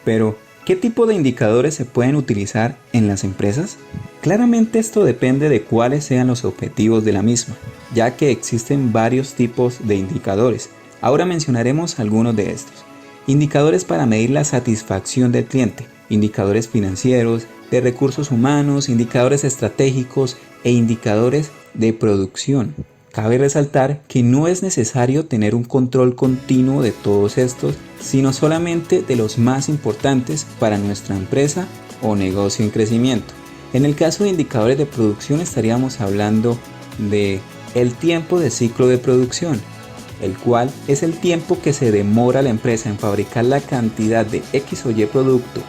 Pero, ¿qué tipo de indicadores se pueden utilizar en las empresas? Claramente esto depende de cuáles sean los objetivos de la misma, ya que existen varios tipos de indicadores. Ahora mencionaremos algunos de estos. Indicadores para medir la satisfacción del cliente, indicadores financieros, de recursos humanos, indicadores estratégicos e indicadores de producción. Cabe resaltar que no es necesario tener un control continuo de todos estos, sino solamente de los más importantes para nuestra empresa o negocio en crecimiento. En el caso de indicadores de producción estaríamos hablando de el tiempo de ciclo de producción, el cual es el tiempo que se demora la empresa en fabricar la cantidad de X o Y producto,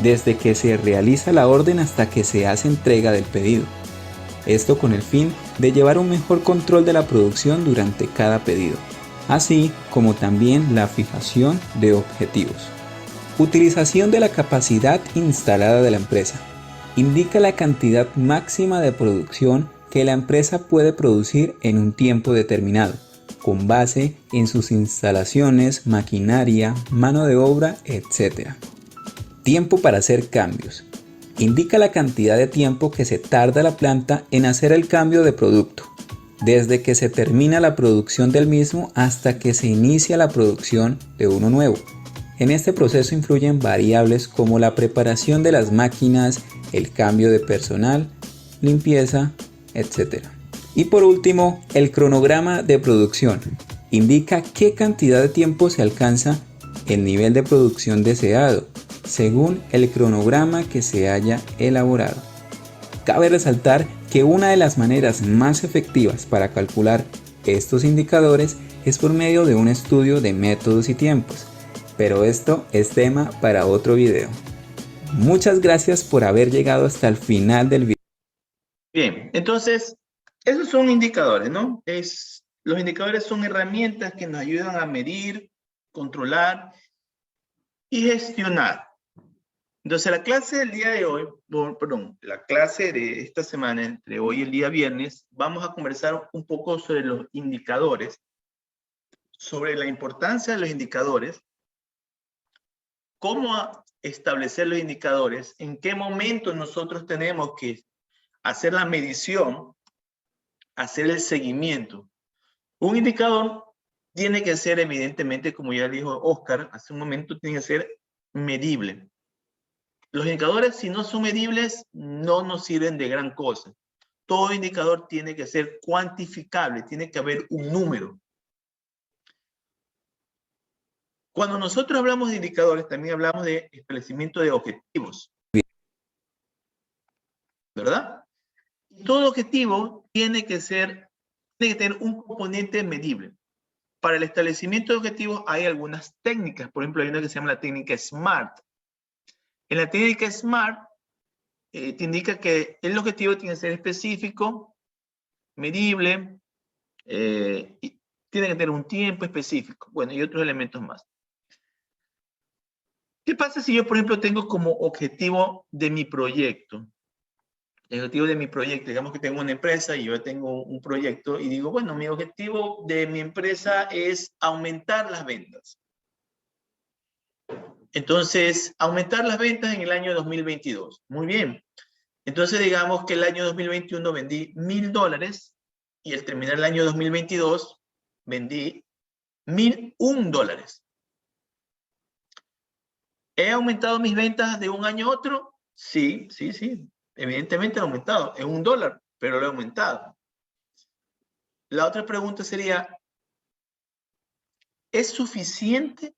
desde que se realiza la orden hasta que se hace entrega del pedido. Esto con el fin de llevar un mejor control de la producción durante cada pedido, así como también la fijación de objetivos. Utilización de la capacidad instalada de la empresa. Indica la cantidad máxima de producción que la empresa puede producir en un tiempo determinado, con base en sus instalaciones, maquinaria, mano de obra, etc. Tiempo para hacer cambios. Indica la cantidad de tiempo que se tarda la planta en hacer el cambio de producto, desde que se termina la producción del mismo hasta que se inicia la producción de uno nuevo. En este proceso influyen variables como la preparación de las máquinas, el cambio de personal, limpieza, etc. Y por último, el cronograma de producción. Indica qué cantidad de tiempo se alcanza el nivel de producción deseado, según el cronograma que se haya elaborado. Cabe resaltar que una de las maneras más efectivas para calcular estos indicadores es por medio de un estudio de métodos y tiempos, pero esto es tema para otro video. Muchas gracias por haber llegado hasta el final del video. Bien, entonces, esos son indicadores, ¿no? Los indicadores son herramientas que nos ayudan a medir, controlar y gestionar. Entonces, la clase del día de hoy, la clase de esta semana, entre hoy y el día viernes, vamos a conversar un poco sobre los indicadores, sobre la importancia de los indicadores, cómo establecer los indicadores, en qué momento nosotros tenemos que hacer la medición, hacer el seguimiento. Un indicador tiene que ser, evidentemente, como ya dijo Oscar hace un momento, tiene que ser medible. Los indicadores, si no son medibles, no nos sirven de gran cosa. Todo indicador tiene que ser cuantificable, tiene que haber un número. Cuando nosotros hablamos de indicadores, también hablamos de establecimiento de objetivos. ¿Verdad? Todo objetivo tiene que tener un componente medible. Para el establecimiento de objetivos hay algunas técnicas. Por ejemplo, hay una que se llama la técnica SMART. En la técnica SMART te indica que el objetivo tiene que ser específico, medible, y tiene que tener un tiempo específico. Bueno, y otros elementos más. ¿Qué pasa si yo, por ejemplo, tengo como objetivo de mi proyecto? El objetivo de mi proyecto, digamos que tengo una empresa y yo tengo un proyecto y digo, bueno, mi objetivo de mi empresa es aumentar las ventas. Entonces, aumentar las ventas en el año 2022. Muy bien. Entonces, digamos que el año 2021 vendí $1,000 y al terminar el año 2022 vendí $1,001. ¿He aumentado mis ventas de un año a otro? Sí, sí, sí. Evidentemente he aumentado. Es $1, pero lo he aumentado. La otra pregunta sería, ¿es suficiente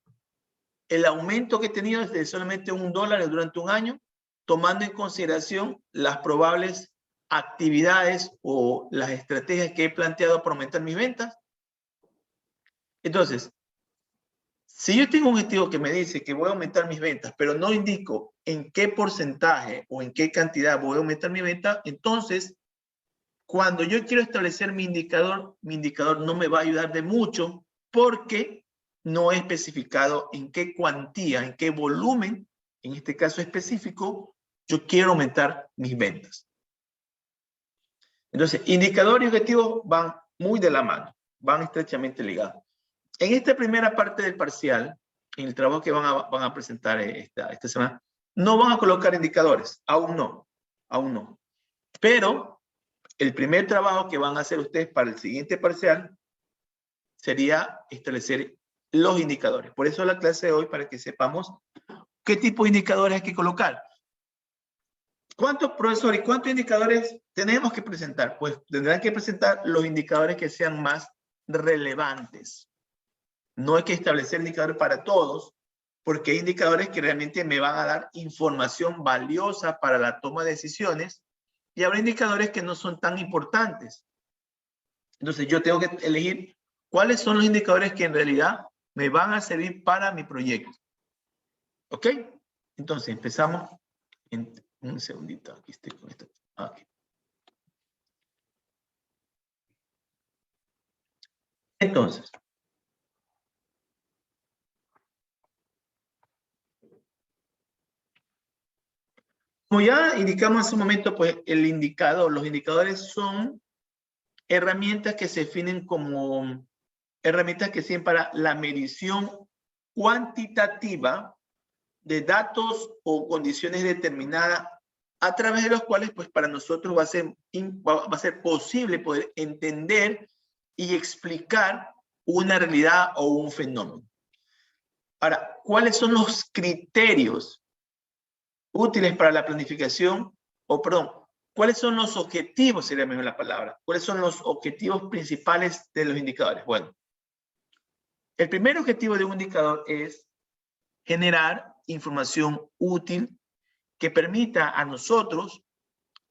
el aumento que he tenido de solamente $1 durante un año, tomando en consideración las probables actividades o las estrategias que he planteado para aumentar mis ventas? Entonces, si yo tengo un objetivo que me dice que voy a aumentar mis ventas, pero no indico en qué porcentaje o en qué cantidad voy a aumentar mi venta, entonces, cuando yo quiero establecer mi indicador no me va a ayudar de mucho porque no he especificado en qué cuantía, en qué volumen, en este caso específico, yo quiero aumentar mis ventas. Entonces, indicador y objetivo van muy de la mano, van estrechamente ligados. En esta primera parte del parcial, en el trabajo que van a presentar esta semana, no van a colocar indicadores, aún no. Pero el primer trabajo que van a hacer ustedes para el siguiente parcial sería establecer los indicadores. Por eso la clase de hoy, para que sepamos qué tipo de indicadores hay que colocar. ¿Cuántos, profesor, y cuántos indicadores tenemos que presentar? Pues tendrán que presentar los indicadores que sean más relevantes. No hay que establecer indicadores para todos, porque hay indicadores que realmente me van a dar información valiosa para la toma de decisiones y habrá indicadores que no son tan importantes. Entonces yo tengo que elegir cuáles son los indicadores que en realidad me van a servir para mi proyecto. ¿Ok? Entonces empezamos en un segundito. Aquí estoy con esto. Okay. Entonces, como ya indicamos hace un momento, pues el indicador, los indicadores son herramientas que se definen como herramientas que sirven para la medición cuantitativa de datos o condiciones determinadas a través de los cuales, pues para nosotros va a ser posible poder entender y explicar una realidad o un fenómeno. Ahora, ¿cuáles son los criterios útiles para la planificación? ¿Cuáles son los objetivos, sería mejor la palabra? ¿Cuáles son los objetivos principales de los indicadores? Bueno, el primer objetivo de un indicador es generar información útil que permita a nosotros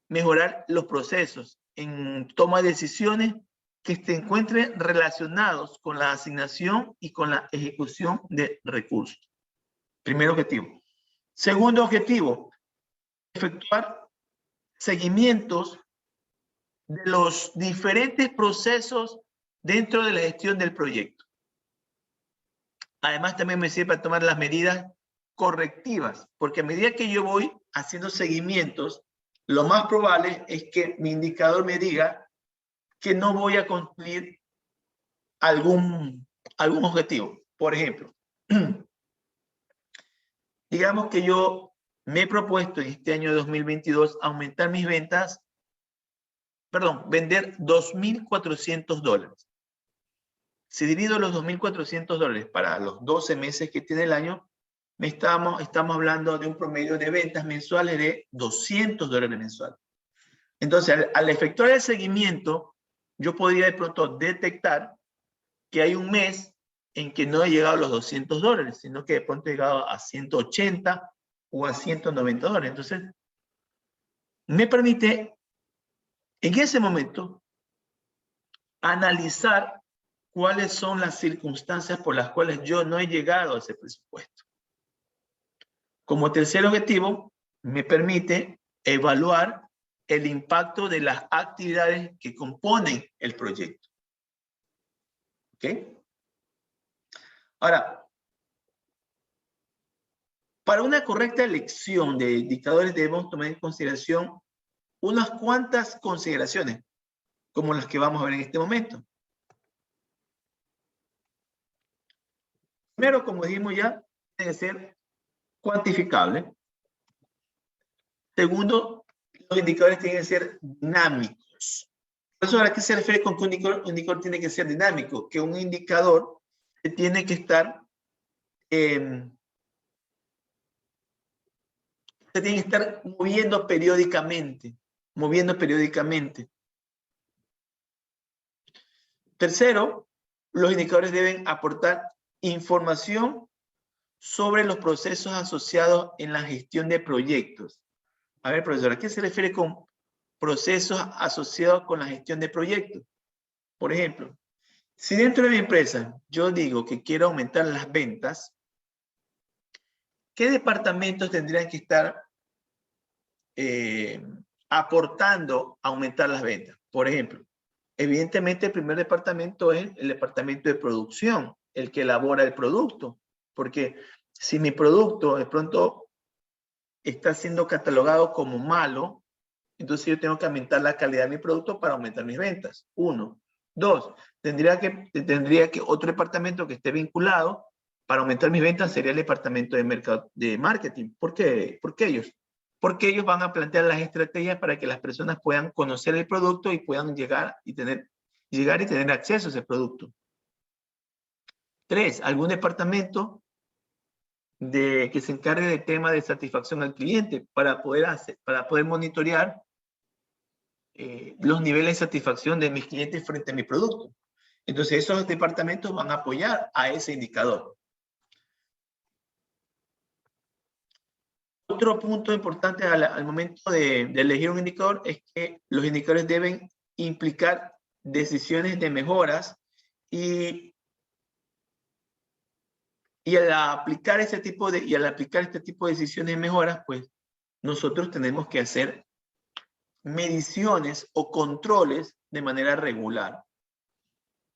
mejorar los procesos en toma de decisiones que se encuentren relacionados con la asignación y con la ejecución de recursos. Primer objetivo. Segundo objetivo, efectuar seguimientos de los diferentes procesos dentro de la gestión del proyecto. Además, también me sirve para tomar las medidas correctivas, porque a medida que yo voy haciendo seguimientos, lo más probable es que mi indicador me diga que no voy a cumplir algún objetivo. Por ejemplo, digamos que yo me he propuesto en este año 2022 aumentar mis ventas, vender $2,400. Si divido los $2,400 para los 12 meses que tiene el año, estamos hablando de un promedio de ventas mensuales de $200 mensuales. Entonces, al efectuar el seguimiento, yo podría de pronto detectar que hay un mes en que no he llegado a los $200, sino que de pronto he llegado a 180 o a $190. Entonces, me permite en ese momento analizar cuáles son las circunstancias por las cuales yo no he llegado a ese presupuesto. Como tercer objetivo, me permite evaluar el impacto de las actividades que componen el proyecto. ¿Ok? Ahora, para una correcta elección de indicadores debemos tomar en consideración unas cuantas consideraciones, como las que vamos a ver en este momento. Primero, como dijimos ya, debe ser cuantificable. Segundo, los indicadores tienen que ser dinámicos. Por eso, ¿a qué se refiere con que un indicador tiene que ser dinámico? Que un indicador tiene que estar se tiene que estar moviendo periódicamente. Tercero, los indicadores deben aportar información sobre los procesos asociados en la gestión de proyectos. A ver, profesor, ¿a qué se refiere con procesos asociados con la gestión de proyectos? Por ejemplo, si dentro de mi empresa yo digo que quiero aumentar las ventas, ¿qué departamentos tendrían que estar aportando a aumentar las ventas? Por ejemplo, evidentemente el primer departamento es el departamento de producción, el que elabora el producto, porque si mi producto de pronto está siendo catalogado como malo, entonces yo tengo que aumentar la calidad de mi producto para aumentar mis ventas. 1. 2, tendría que otro departamento que esté vinculado para aumentar mis ventas sería el departamento de marketing. ¿Por qué? ¿Por qué ellos? Porque ellos van a plantear las estrategias para que las personas puedan conocer el producto y puedan llegar y tener acceso a ese producto. 3, algún departamento que se encargue del tema de satisfacción al cliente para poder monitorear los niveles de satisfacción de mis clientes frente a mi producto. Entonces, esos departamentos van a apoyar a ese indicador. Otro punto importante al momento de elegir un indicador es que los indicadores deben implicar decisiones de mejoras y al aplicar este tipo de decisiones de mejoras, pues nosotros tenemos que hacer mediciones o controles de manera regular.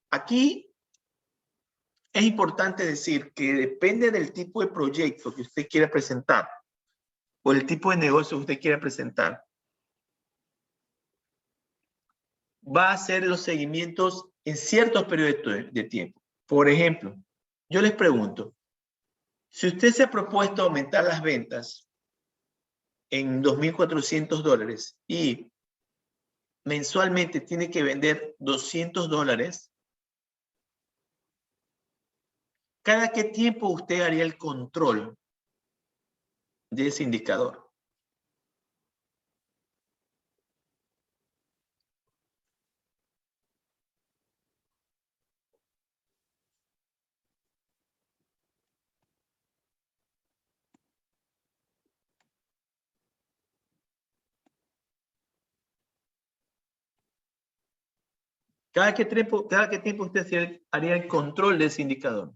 Aquí es importante decir que depende del tipo de proyecto que usted quiera presentar o el tipo de negocio que usted quiera presentar, va a hacer los seguimientos en ciertos periodos de tiempo. Por ejemplo, yo les pregunto, si usted se ha propuesto aumentar las ventas en $2,400 y mensualmente tiene que vender $200, ¿cada qué tiempo usted haría el control de ese indicador? ¿Cada qué tiempo usted haría el control de ese indicador?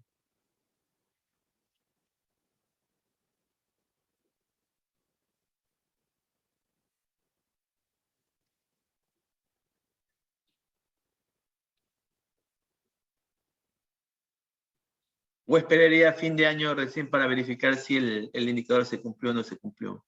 ¿O esperaría a fin de año recién para verificar si el indicador se cumplió o no se cumplió?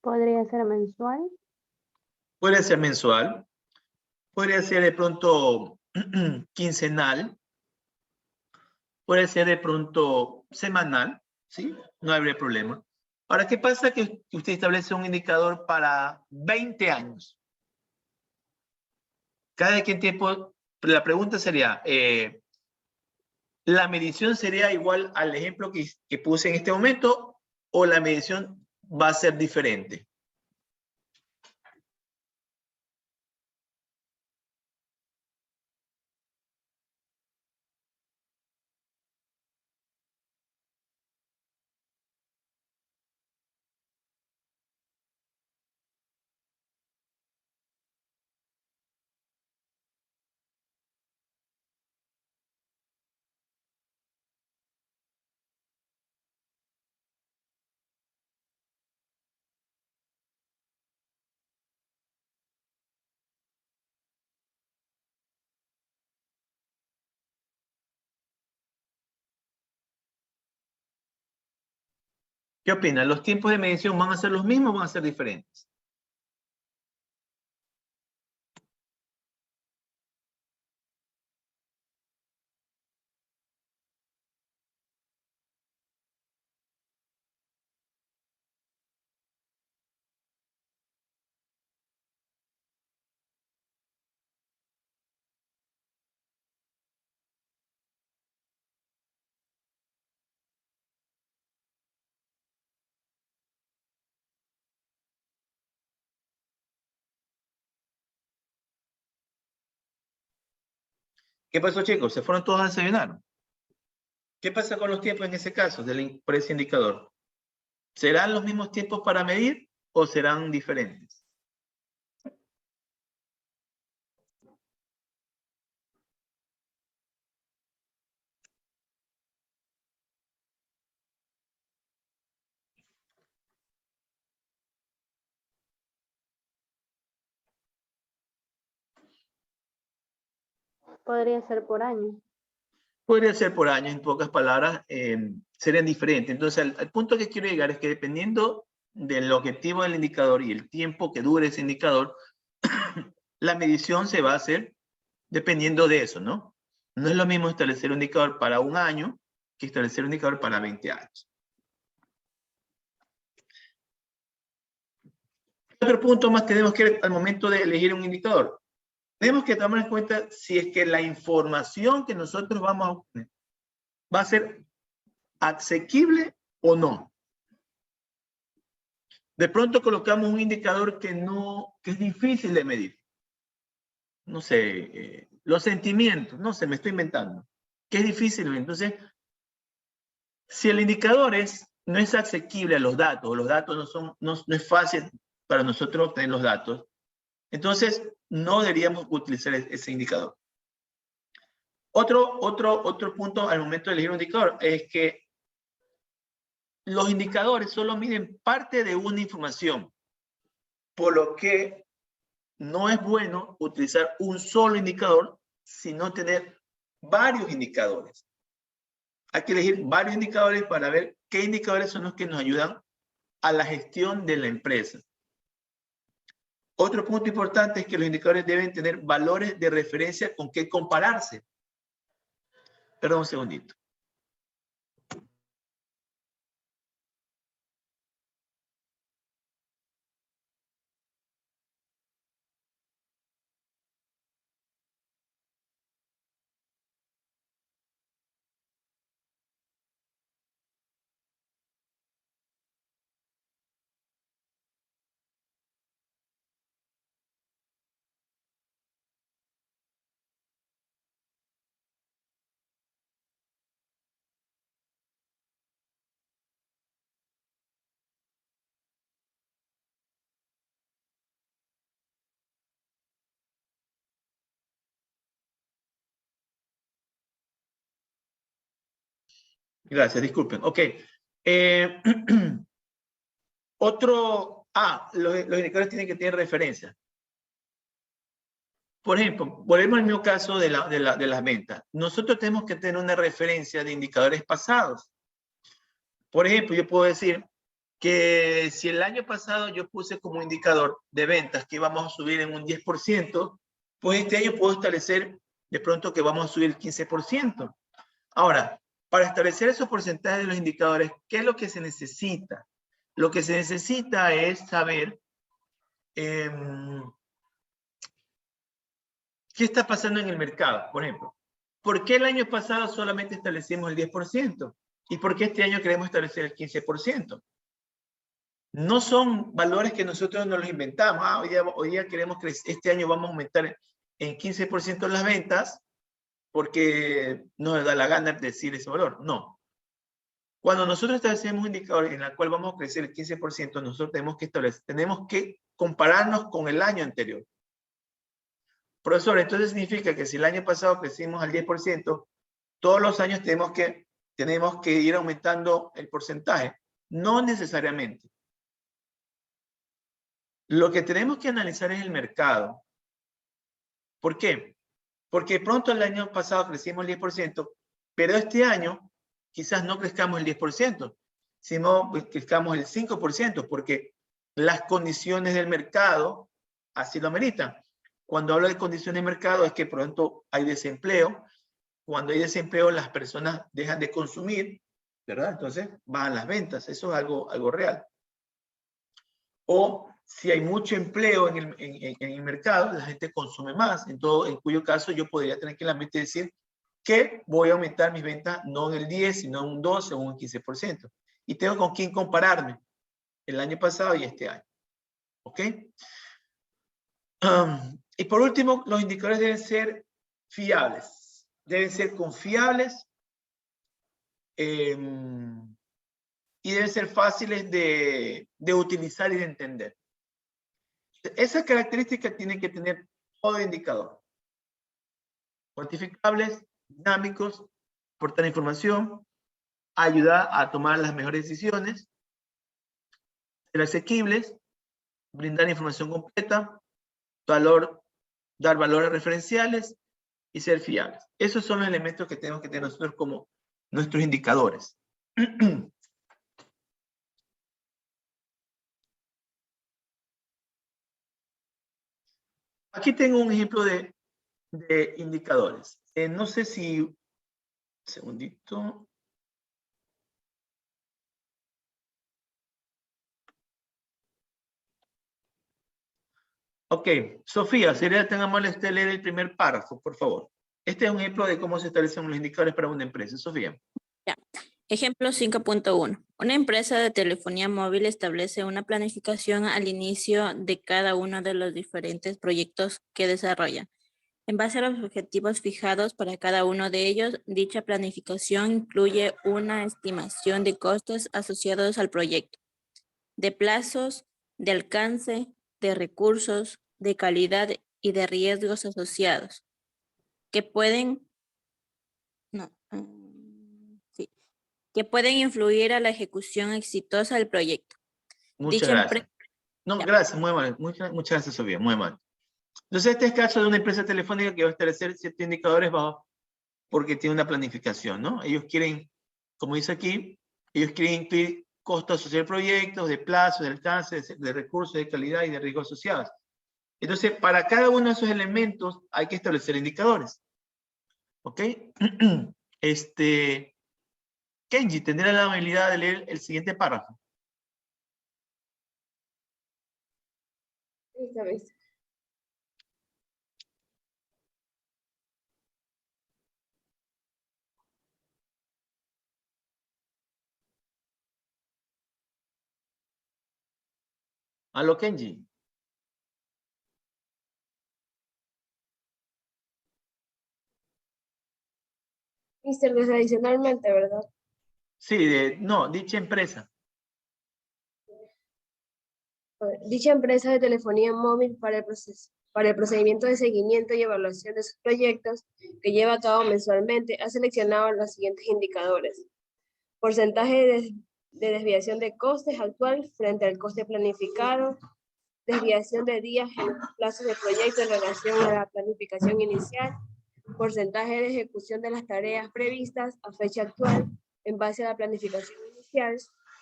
¿Podría ser mensual? Podría ser mensual, podría ser de pronto quincenal, puede ser de pronto semanal, ¿sí? No habría problema. Ahora, ¿qué pasa que usted establece un indicador para 20 años? Cada qué tiempo, la pregunta sería, ¿la medición sería igual al ejemplo que puse en este momento o la medición va a ser diferente? ¿Qué opinan? ¿Los tiempos de medición van a ser los mismos o van a ser diferentes? ¿Qué pasó, chicos? ¿Se fueron todos a desayunar? ¿Qué pasa con los tiempos en ese caso, por ese indicador? ¿Serán los mismos tiempos para medir o serán diferentes? Podría ser por año. Podría ser por año, en pocas palabras, serían diferentes. Entonces, al punto que quiero llegar es que dependiendo del objetivo del indicador y el tiempo que dure ese indicador, la medición se va a hacer dependiendo de eso, ¿no? No es lo mismo establecer un indicador para un año que establecer un indicador para 20 años. Otro punto más tenemos que al momento de elegir un indicador. Tenemos que tomar en cuenta si es que la información que nosotros vamos a obtener va a ser asequible o no. De pronto colocamos un indicador que es difícil de medir. No sé, los sentimientos, no sé, me estoy inventando. Que es difícil. Entonces, si el indicador no es asequible a los datos, o los datos no es fácil para nosotros obtener los datos, entonces no deberíamos utilizar ese indicador. Otro punto al momento de elegir un indicador es que los indicadores solo miden parte de una información, por lo que no es bueno utilizar un solo indicador, sino tener varios indicadores. Hay que elegir varios indicadores para ver qué indicadores son los que nos ayudan a la gestión de la empresa. Otro punto importante es que los indicadores deben tener valores de referencia con que compararse. Perdón un segundito. Gracias, disculpen. Ok. Los indicadores tienen que tener referencia. Por ejemplo, volvemos al mismo caso de las ventas. Nosotros tenemos que tener una referencia de indicadores pasados. Por ejemplo, yo puedo decir que si el año pasado yo puse como indicador de ventas que íbamos a subir en un 10%, pues este año puedo establecer de pronto que vamos a subir el 15%. Ahora, para establecer esos porcentajes de los indicadores, ¿qué es lo que se necesita? lo que se necesita es saber qué está pasando en el mercado. Por ejemplo, ¿por qué el año pasado solamente establecimos el 10%? ¿Y por qué este año queremos establecer el 15%? No son valores que nosotros nos los inventamos. Hoy día queremos que este año vamos a aumentar en 15% las ventas porque nos da la gana decir ese valor. No. Cuando nosotros establecemos un indicador en el cual vamos a crecer el 15%, nosotros tenemos que compararnos con el año anterior. Profesor, entonces significa que si el año pasado crecimos al 10%, todos los años tenemos que ir aumentando el porcentaje. No necesariamente. Lo que tenemos que analizar es el mercado. ¿Por qué? Porque pronto el año pasado crecimos el 10%, pero este año quizás no crezcamos el 10%, sino crezcamos el 5%, porque las condiciones del mercado así lo ameritan. Cuando hablo de condiciones de mercado es que pronto hay desempleo. Cuando hay desempleo las personas dejan de consumir, ¿verdad? Entonces bajan las ventas. Eso es algo real. O si hay mucho empleo en el mercado, la gente consume más, en cuyo caso yo podría tranquilamente decir que voy a aumentar mis ventas no en el 10, sino en un 12 o un 15%. Y tengo con quién compararme el año pasado y este año. ¿Ok? Y por último, los indicadores deben ser fiables. Deben ser confiables y deben ser fáciles de utilizar y de entender. Esas características tienen que tener todo indicador. Cuantificables, dinámicos, aportar información, ayudar a tomar las mejores decisiones, ser asequibles, brindar información completa, dar valores referenciales y ser fiables. Esos son los elementos que tenemos que tener nosotros como nuestros indicadores. Aquí tengo un ejemplo de indicadores. No sé si... Un segundito. Ok, Sofía, sería tan amable usted leer el primer párrafo, por favor. Este es un ejemplo de cómo se establecen los indicadores para una empresa. Sofía. Ya. Ejemplo 5.1. Una empresa de telefonía móvil establece una planificación al inicio de cada uno de los diferentes proyectos que desarrolla. En base a los objetivos fijados para cada uno de ellos, dicha planificación incluye una estimación de costos asociados al proyecto, de plazos, de alcance, de recursos, de calidad y de riesgos asociados, que pueden influir a la ejecución exitosa del proyecto. Muchas gracias. No, gracias, muy mal. Muchas gracias, Sofía, muy mal. Entonces, este es el caso de una empresa telefónica que va a establecer ciertos indicadores porque tiene una planificación, ¿no? Ellos quieren, como dice aquí, ellos quieren incluir costos asociados al proyecto, de plazos, de alcance, de recursos, de calidad y de riesgos asociados. Entonces, para cada uno de esos elementos hay que establecer indicadores. ¿Ok? Kenji, ¿tendrá la habilidad de leer el siguiente párrafo? Esta vez. Aló, Kenji. Mister, adicionalmente, ¿verdad? Sí, no, dicha empresa. Dicha empresa de telefonía móvil para el procedimiento de seguimiento y evaluación de sus proyectos que lleva a cabo mensualmente ha seleccionado los siguientes indicadores. Porcentaje de desviación de costes actual frente al coste planificado, desviación de días en los plazos de proyecto en relación a la planificación inicial, porcentaje de ejecución de las tareas previstas a fecha actual en base a la planificación inicial,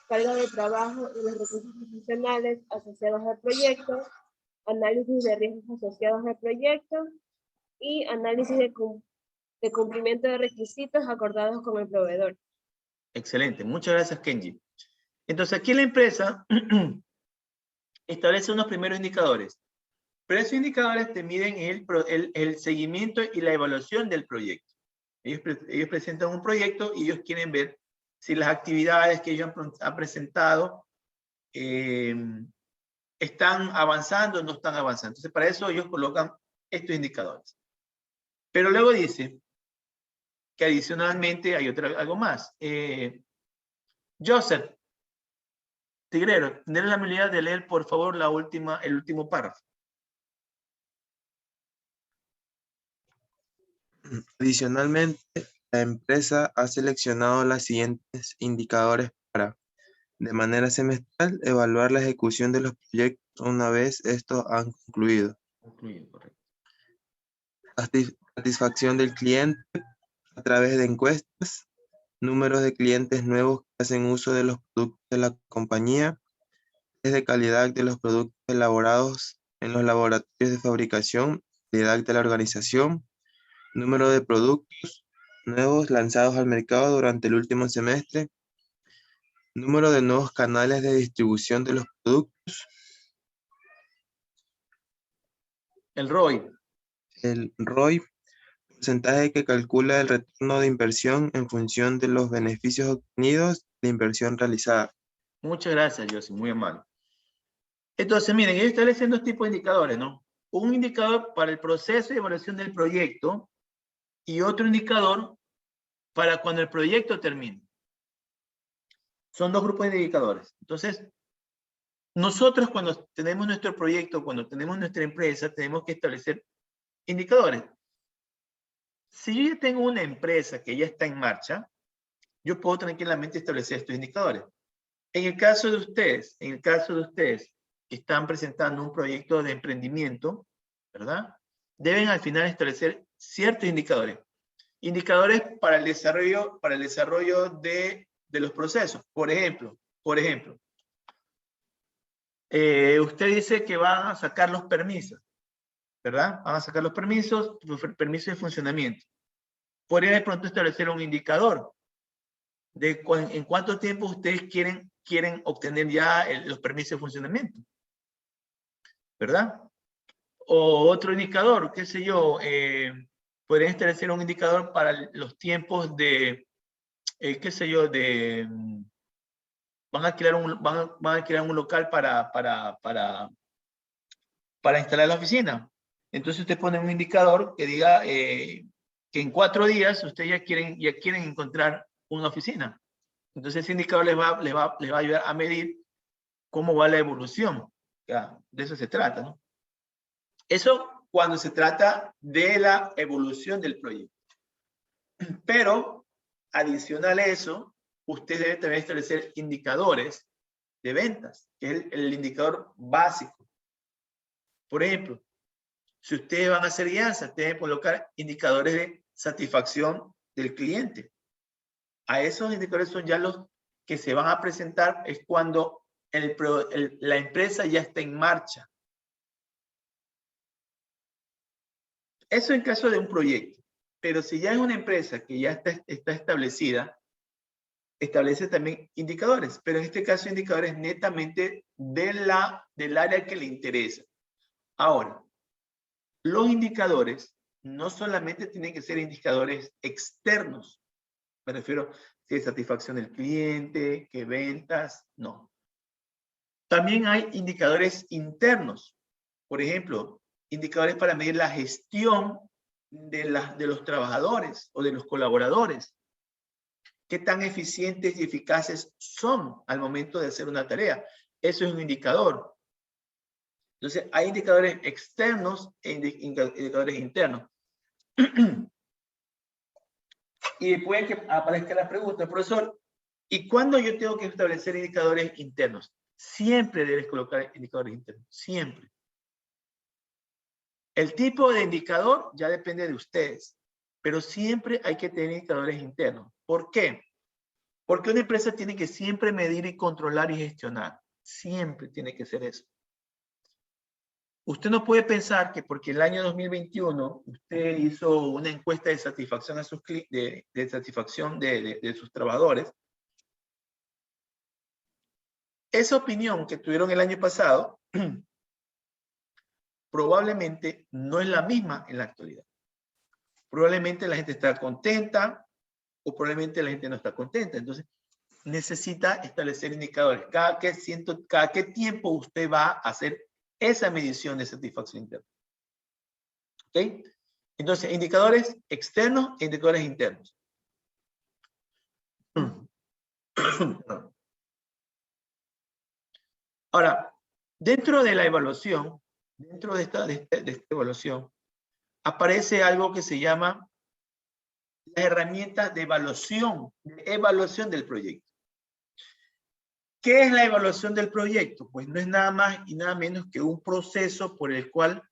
carga de trabajo y los recursos profesionales asociados al proyecto, análisis de riesgos asociados al proyecto y análisis de cumplimiento de requisitos acordados con el proveedor. Excelente, muchas gracias, Kenji. Entonces aquí la empresa establece unos primeros indicadores. Pero esos indicadores te miden el seguimiento y la evaluación del proyecto. Ellos presentan un proyecto y ellos quieren ver si las actividades que ellos han presentado están avanzando o no están avanzando. Entonces, para eso ellos colocan estos indicadores. Pero luego dice que adicionalmente hay algo más. Joseph Tigrero, ¿tendré la habilidad de leer, por favor, el último párrafo? Adicionalmente, la empresa ha seleccionado los siguientes indicadores para, de manera semestral, evaluar la ejecución de los proyectos una vez estos han concluido. Correcto. Satisfacción del cliente a través de encuestas, números de clientes nuevos que hacen uso de los productos de la compañía, test de calidad de los productos elaborados en los laboratorios de fabricación, calidad de la organización, número de productos nuevos lanzados al mercado durante el último semestre, número de nuevos canales de distribución de los productos, El ROI. el ROI, porcentaje que calcula el retorno de inversión en función de los beneficios obtenidos de la inversión realizada. Muchas gracias, José, muy amable. Entonces, miren, ellos establecen dos tipos de indicadores, ¿no? Un indicador para el proceso de evaluación del proyecto y otro indicador para cuando el proyecto termine. Son dos grupos de indicadores. Entonces, nosotros cuando tenemos nuestro proyecto, cuando tenemos nuestra empresa, tenemos que establecer indicadores. Si yo ya tengo una empresa que ya está en marcha, yo puedo tranquilamente establecer estos indicadores. En el caso de ustedes que están presentando un proyecto de emprendimiento, ¿verdad? Deben al final establecer ciertos indicadores. Indicadores para el desarrollo de los procesos. Por ejemplo, usted dice que van a sacar los permisos, ¿verdad? Van a sacar los permisos de funcionamiento. Podría de pronto establecer un indicador de en cuánto tiempo ustedes quieren obtener ya los permisos de funcionamiento, ¿verdad? O otro indicador, qué sé yo, podrían establecer un indicador para los tiempos de, qué sé yo, van a alquilar un local para instalar la oficina. Entonces usted pone un indicador que diga que en 4 días ustedes ya quieren encontrar una oficina. Entonces ese indicador les va a ayudar a medir cómo va la evolución. Ya, de eso se trata, ¿no? Eso cuando se trata de la evolución del proyecto. Pero, adicional a eso, usted debe también establecer indicadores de ventas, que es el indicador básico. Por ejemplo, si ustedes van a hacer guianzas, deben colocar indicadores de satisfacción del cliente. A esos indicadores son ya los que se van a presentar, es cuando la empresa ya está en marcha. Eso en caso de un proyecto. Pero si ya es una empresa que ya está establecida, establece también indicadores. Pero en este caso, indicadores netamente del área que le interesa. Ahora, los indicadores no solamente tienen que ser indicadores externos. Me refiero si es satisfacción del cliente, que ventas, no. También hay indicadores internos. Por ejemplo, indicadores para medir la gestión de los trabajadores o de los colaboradores. ¿Qué tan eficientes y eficaces son al momento de hacer una tarea? Eso es un indicador. Entonces, hay indicadores externos e indicadores internos. Y puede que aparezca la pregunta, profesor, ¿y cuándo yo tengo que establecer indicadores internos? Siempre debes colocar indicadores internos, siempre. El tipo de indicador ya depende de ustedes, pero siempre hay que tener indicadores internos. ¿Por qué? Porque una empresa tiene que siempre medir y controlar y gestionar. Siempre tiene que ser eso. Usted no puede pensar que porque el año 2021 usted hizo una encuesta de satisfacción a sus de satisfacción de sus trabajadores esa opinión que tuvieron el año pasado probablemente no es la misma en la actualidad. Probablemente la gente está contenta o probablemente la gente no está contenta. Entonces, necesita establecer indicadores. Cada qué tiempo usted va a hacer esa medición de satisfacción interna. ¿Ok? Entonces, indicadores externos e indicadores internos. Ahora, dentro de la evaluación, dentro de esta evaluación, aparece algo que se llama las herramientas de evaluación del proyecto. ¿Qué es la evaluación del proyecto? Pues no es nada más y nada menos que un proceso por el cual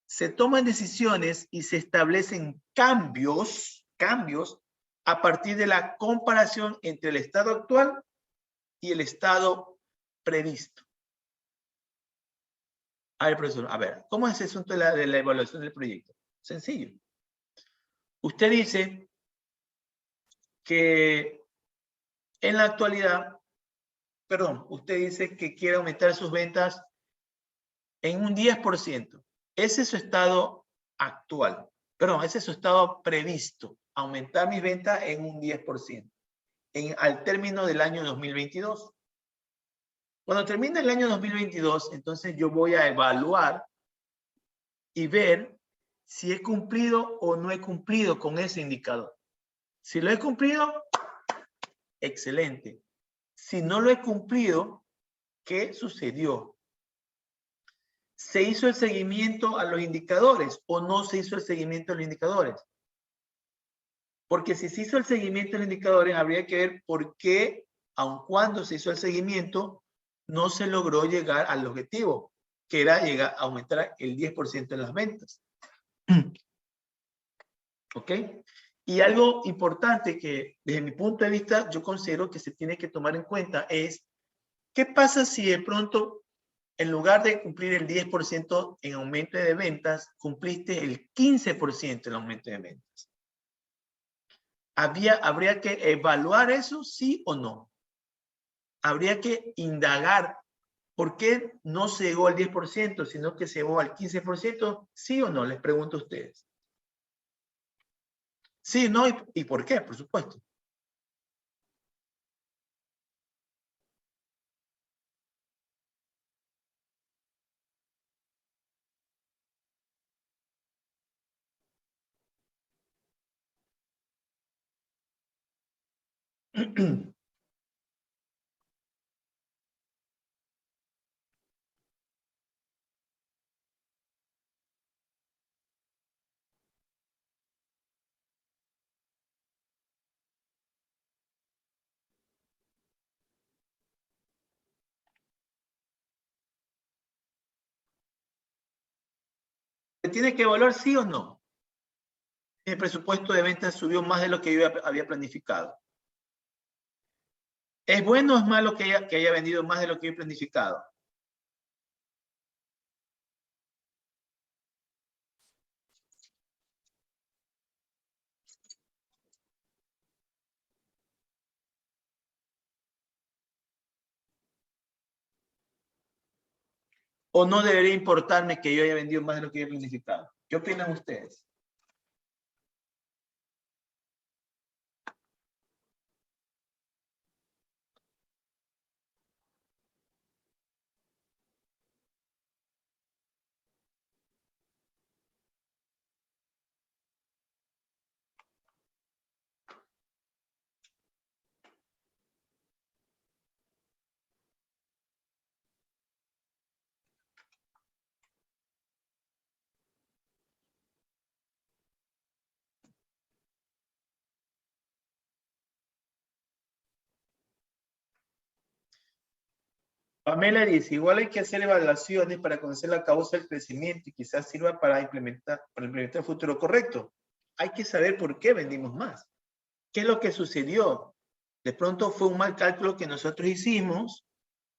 se toman decisiones y se establecen cambios a partir de la comparación entre el estado actual y el estado previsto. A ver, profesor, a ver, ¿cómo es el asunto de la evaluación del proyecto? Sencillo. Usted dice que en la actualidad, perdón, usted dice que quiere aumentar sus ventas en un 10%. Ese es su estado actual. Perdón, ese es su estado previsto. Aumentar mis ventas en un 10%. Al término del año 2022. Cuando termine el año 2022, entonces yo voy a evaluar y ver si he cumplido o no he cumplido con ese indicador. Si lo he cumplido, excelente. Si no lo he cumplido, ¿qué sucedió? ¿Se hizo el seguimiento a los indicadores o no se hizo el seguimiento a los indicadores? Porque si se hizo el seguimiento a los indicadores, habría que ver por qué, aun cuando se hizo el seguimiento, no se logró llegar al objetivo, que era llegar a aumentar el 10% en las ventas. ¿Ok? Y algo importante que desde mi punto de vista yo considero que se tiene que tomar en cuenta es, ¿qué pasa si de pronto en lugar de cumplir el 10% en aumento de ventas, cumpliste el 15% en aumento de ventas? ¿Habría que evaluar eso, sí o no? Habría que indagar por qué no se llegó al 10%, sino que se llegó al 15%, sí o no, les pregunto a ustedes. Sí, no, y por qué, por supuesto. ¿Se tiene que evaluar sí o no? El presupuesto de ventas subió más de lo que yo había planificado. ¿Es bueno o es malo que haya vendido más de lo que yo he planificado? ¿O no debería importarme que yo haya vendido más de lo que yo he planificado? ¿Qué opinan ustedes? Pamela dice, igual hay que hacer evaluaciones para conocer la causa del crecimiento y quizás sirva para implementar el futuro correcto. Hay que saber por qué vendimos más. ¿Qué es lo que sucedió? De pronto fue un mal cálculo que nosotros hicimos,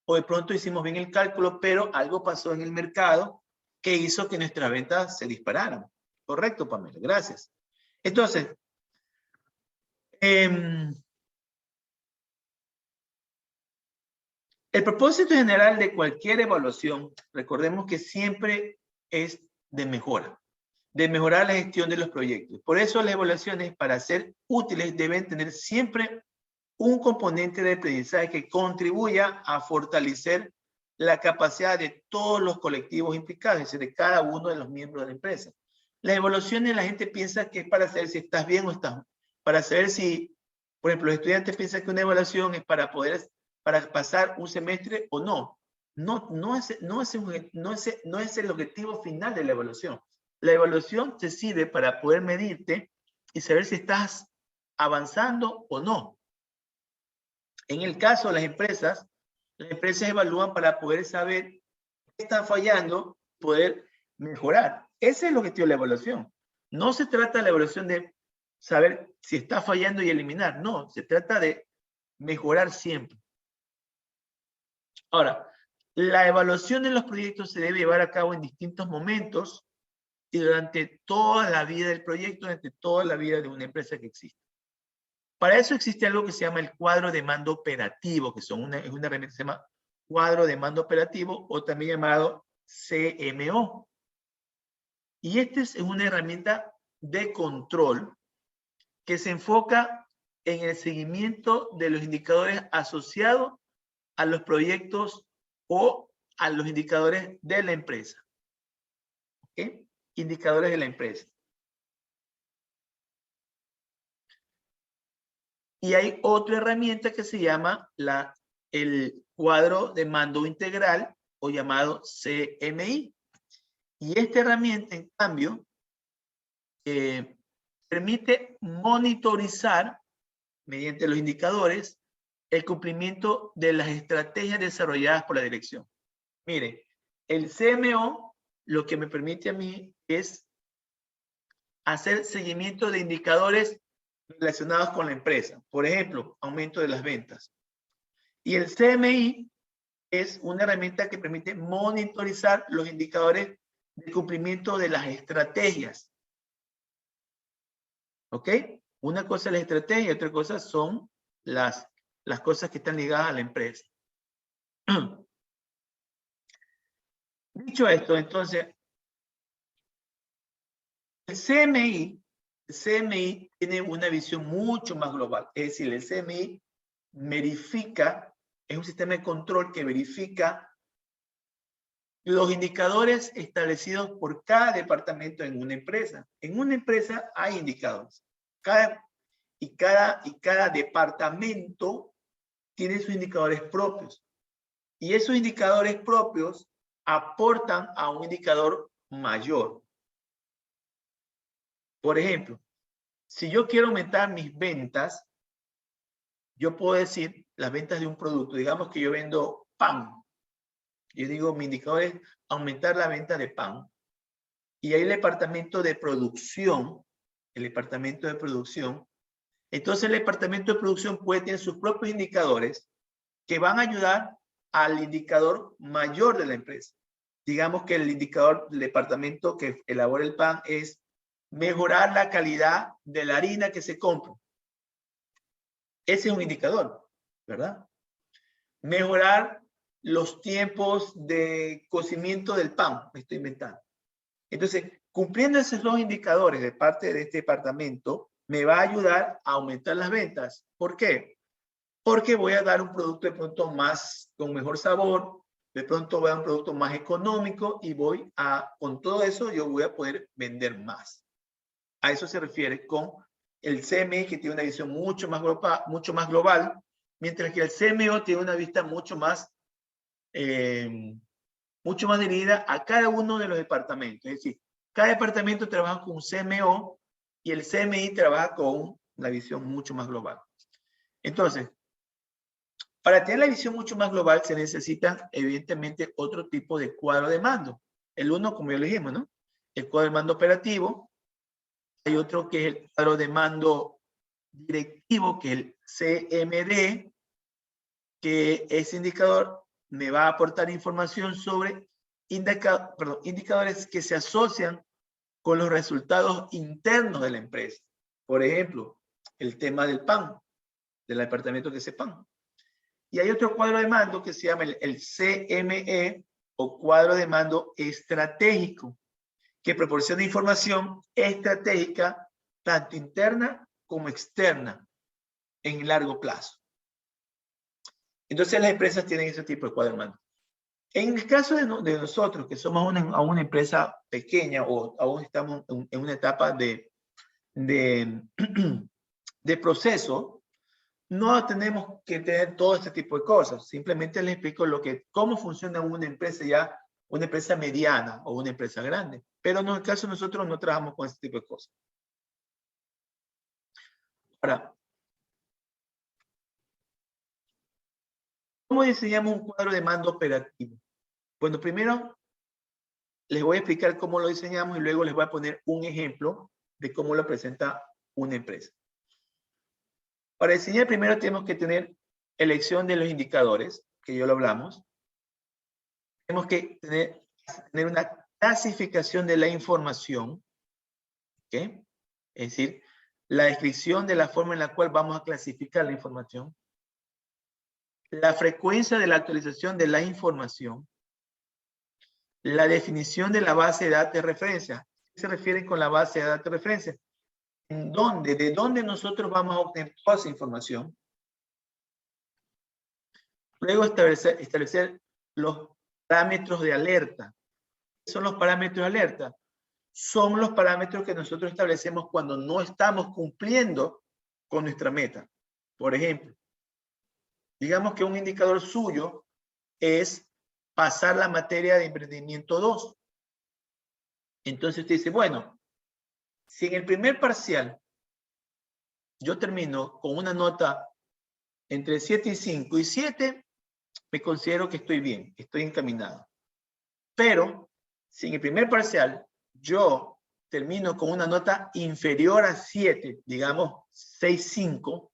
o de pronto hicimos bien el cálculo, pero algo pasó en el mercado que hizo que nuestras ventas se dispararan. Correcto, Pamela, gracias. Entonces, El propósito general de cualquier evaluación, recordemos que siempre es de mejora, de mejorar la gestión de los proyectos. Por eso las evaluaciones, para ser útiles, deben tener siempre un componente de aprendizaje que contribuya a fortalecer la capacidad de todos los colectivos implicados, es decir, de cada uno de los miembros de la empresa. Las evaluaciones, la gente piensa que es para saber si estás bien o estás, para saber si, por ejemplo, los estudiantes piensan que una evaluación es para pasar un semestre o no. No es el objetivo final de la evaluación. La evaluación te sirve para poder medirte y saber si estás avanzando o no. En el caso de las empresas evalúan para poder saber qué están fallando, poder mejorar. Ese es el objetivo de la evaluación. No se trata de la evaluación de saber si está fallando y eliminar. No, se trata de mejorar siempre. Ahora, la evaluación de los proyectos se debe llevar a cabo en distintos momentos y durante toda la vida del proyecto, durante toda la vida de una empresa que existe. Para eso existe algo que se llama el cuadro de mando operativo, que es una herramienta que se llama cuadro de mando operativo o también llamado CMO. Y esta es una herramienta de control que se enfoca en el seguimiento de los indicadores asociados a los proyectos o a los indicadores de la empresa. ¿Okay? Indicadores de la empresa. Y hay otra herramienta que se llama el cuadro de mando integral o llamado CMI. Y esta herramienta, en cambio, permite monitorizar mediante los indicadores el cumplimiento de las estrategias desarrolladas por la dirección. Miren, el CMO lo que me permite a mí es hacer seguimiento de indicadores relacionados con la empresa. Por ejemplo, aumento de las ventas. Y el CMI es una herramienta que permite monitorizar los indicadores de cumplimiento de las estrategias. ¿Ok? Una cosa es la estrategia y otra cosa son las cosas que están ligadas a la empresa. Dicho esto, entonces, el CMI tiene una visión mucho más global. Es decir, el CMI verifica, es un sistema de control que verifica los indicadores establecidos por cada departamento en una empresa. En una empresa hay indicadores. Cada departamento tiene sus indicadores propios. Y esos indicadores propios aportan a un indicador mayor. Por ejemplo, si yo quiero aumentar mis ventas, yo puedo decir las ventas de un producto. Digamos que yo vendo pan. Yo digo, mi indicador es aumentar la venta de pan. Y hay el departamento de producción. Entonces el departamento de producción puede tener sus propios indicadores que van a ayudar al indicador mayor de la empresa. Digamos que el indicador del departamento que elabora el pan es mejorar la calidad de la harina que se compra. Ese es un indicador, ¿verdad? Mejorar los tiempos de cocimiento del pan, me estoy inventando. Entonces, cumpliendo esos dos indicadores de parte de este departamento, me va a ayudar a aumentar las ventas. ¿Por qué? Porque voy a dar un producto de pronto más, con mejor sabor, de pronto voy a dar un producto más económico y con todo eso yo voy a poder vender más. A eso se refiere con el CMI, que tiene una visión mucho más global, mientras que el CMO tiene una vista mucho más dirigida a cada uno de los departamentos. Es decir, cada departamento trabaja con un CMO y el CMI trabaja con una visión mucho más global. Entonces, para tener la visión mucho más global se necesitan evidentemente otro tipo de cuadro de mando. El uno, como ya lo dijimos, ¿no? El cuadro de mando operativo. Hay otro que es el cuadro de mando directivo, que es el CMD, que ese indicador me va a aportar información sobre indicadores que se asocian con los resultados internos de la empresa. Por ejemplo, el tema del pan, del departamento que hace pan. Y hay otro cuadro de mando que se llama el CME o cuadro de mando estratégico, que proporciona información estratégica tanto interna como externa en largo plazo. Entonces las empresas tienen ese tipo de cuadro de mando. En el caso de nosotros, que somos una empresa pequeña o aún estamos en una etapa de proceso, no tenemos que tener todo este tipo de cosas. Simplemente les explico cómo funciona una empresa una empresa mediana o una empresa grande. Pero en el caso de nosotros no trabajamos con este tipo de cosas. Ahora, ¿cómo diseñamos un cuadro de mando operativo? Bueno, primero les voy a explicar cómo lo diseñamos y luego les voy a poner un ejemplo de cómo lo presenta una empresa. Para diseñar primero tenemos que tener elección de los indicadores, que ya lo hablamos. Tenemos que tener una clasificación de la información, ¿ok? Es decir, la descripción de la forma en la cual vamos a clasificar la información. La frecuencia de la actualización de la información. La definición de la base de datos de referencia. ¿Qué se refiere con la base de datos de referencia? ¿De dónde nosotros vamos a obtener toda esa información? Luego establecer los parámetros de alerta. ¿Qué son los parámetros de alerta? Son los parámetros que nosotros establecemos cuando no estamos cumpliendo con nuestra meta. Por ejemplo, digamos que un indicador suyo es pasar la materia de emprendimiento 2. Entonces usted dice, bueno, si en el primer parcial yo termino con una nota entre 7 y 5 y 7, me considero que estoy bien, estoy encaminado. Pero si en el primer parcial yo termino con una nota inferior a 7, digamos 6.5,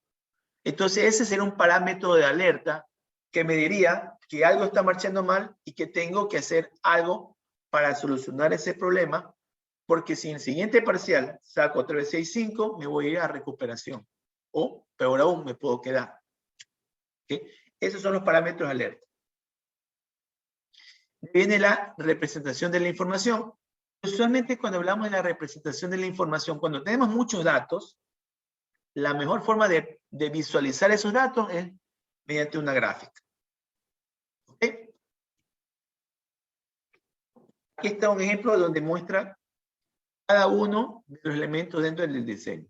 entonces ese será un parámetro de alerta que me diría que algo está marchando mal y que tengo que hacer algo para solucionar ese problema, porque si en el siguiente parcial saco otra vez 6.5, me voy a ir a recuperación. O, peor aún, me puedo quedar. ¿Okay? Esos son los parámetros de alerta. Viene la representación de la información. Usualmente cuando hablamos de la representación de la información, cuando tenemos muchos datos, la mejor forma de visualizar esos datos es mediante una gráfica. ¿Okay? Aquí está un ejemplo donde muestra cada uno de los elementos dentro del diseño.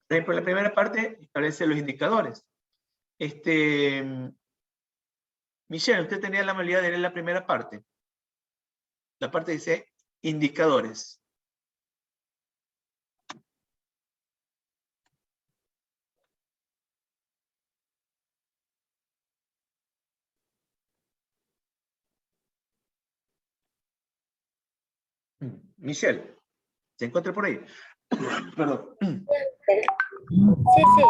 Por ejemplo, en la primera parte establece los indicadores. Michelle, usted tenía la amabilidad de leer la primera parte. La parte dice indicadores. Michelle, ¿se encuentra por ahí? Perdón. Sí, sí.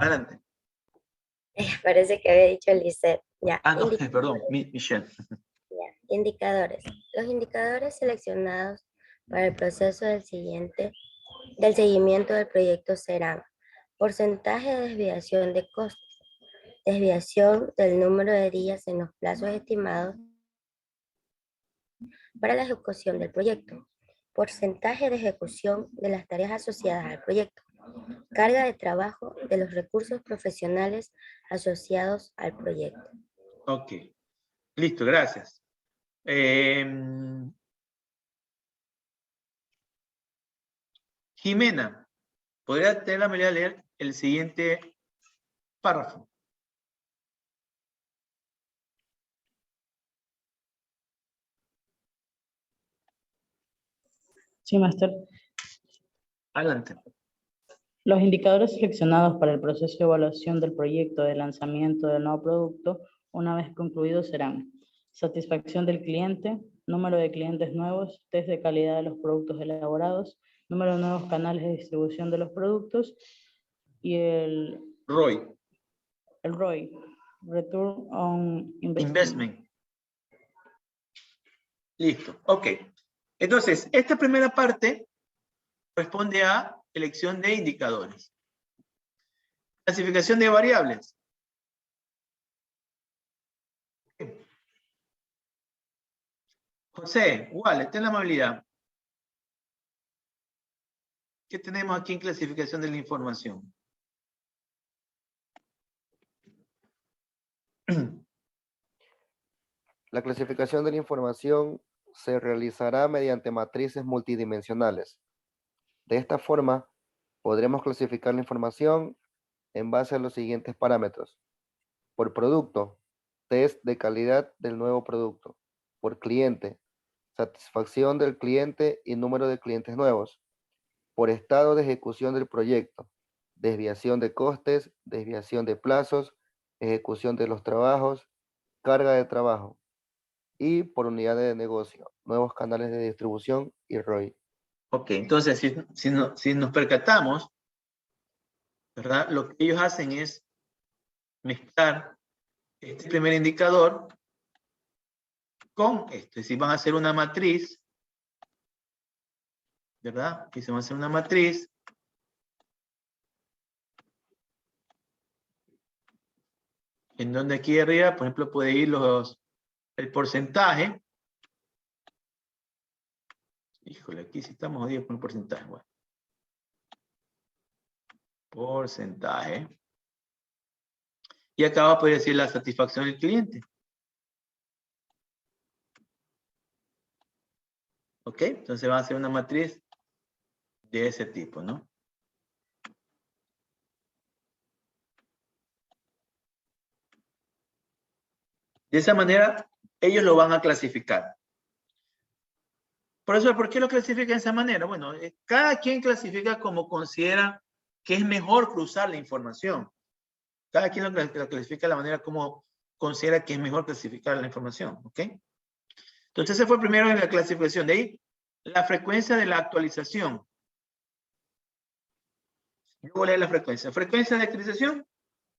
Adelante. Parece que había dicho Lisette. Ya. Ah, no, perdón, Michelle. Ya. Indicadores. Los indicadores seleccionados para el proceso del seguimiento del proyecto serán porcentaje de desviación de costos, desviación del número de días en los plazos estimados para la ejecución del proyecto, porcentaje de ejecución de las tareas asociadas al proyecto, carga de trabajo de los recursos profesionales asociados al proyecto. Ok, listo, gracias. Jimena, ¿podría tener la manera de leer el siguiente párrafo? Sí, máster. Adelante. Los indicadores seleccionados para el proceso de evaluación del proyecto de lanzamiento del nuevo producto, una vez concluido, serán satisfacción del cliente, número de clientes nuevos, test de calidad de los productos elaborados, número de nuevos canales de distribución de los productos y el ROI. El ROI, Return on Investment. Listo, ok. Entonces, esta primera parte corresponde a elección de indicadores. Clasificación de variables. José, Wale, ten la amabilidad. ¿Qué tenemos aquí en clasificación de la información? La clasificación de la información se realizará mediante matrices multidimensionales. De esta forma, podremos clasificar la información en base a los siguientes parámetros. Por producto, test de calidad del nuevo producto. Por cliente, satisfacción del cliente y número de clientes nuevos. Por estado de ejecución del proyecto, desviación de costes, desviación de plazos, ejecución de los trabajos, carga de trabajo. Y por unidad de negocio, nuevos canales de distribución y ROI. Ok, entonces si nos percatamos, ¿verdad? Lo que ellos hacen es mezclar este primer indicador con esto. Es decir, van a hacer una matriz, ¿verdad? Aquí se va a hacer una matriz. En donde aquí arriba, por ejemplo, puede ir el porcentaje. Híjole, aquí sí estamos jodidos con el porcentaje. Bueno. Porcentaje. Y acá va a poder decir la satisfacción del cliente. ¿Ok? Entonces va a ser una matriz de ese tipo, ¿no? De esa manera, ellos lo van a clasificar. Por eso, ¿por qué lo clasifican de esa manera? Bueno, cada quien clasifica como considera que es mejor cruzar la información. Cada quien lo clasifica de la manera como considera que es mejor clasificar la información, ¿ok? Entonces, ese fue primero en la clasificación. De ahí, la frecuencia de la actualización. Yo voy a leer la frecuencia. Frecuencia de actualización.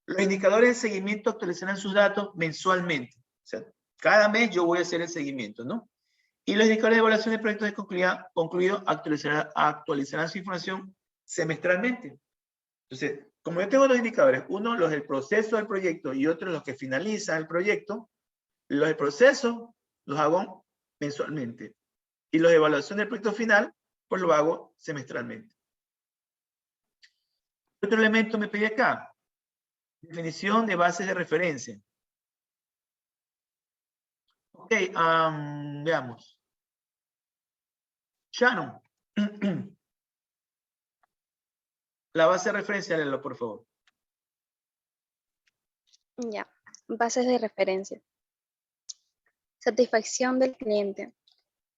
Los indicadores de seguimiento actualizarán sus datos mensualmente. O sea, cada mes yo voy a hacer el seguimiento, ¿no? Y los indicadores de evaluación de proyectos de concluido actualizarán su información semestralmente. Entonces, como yo tengo dos indicadores, uno los del proceso del proyecto y otro los que finaliza el proyecto, los del proceso los hago mensualmente. Y los de evaluación del proyecto final, pues lo hago semestralmente. Otro elemento me pedí acá. Definición de bases de referencia. Ok, veamos. Shannon. La base de referencia, léelo, por favor. Ya, bases de referencia. Satisfacción del cliente.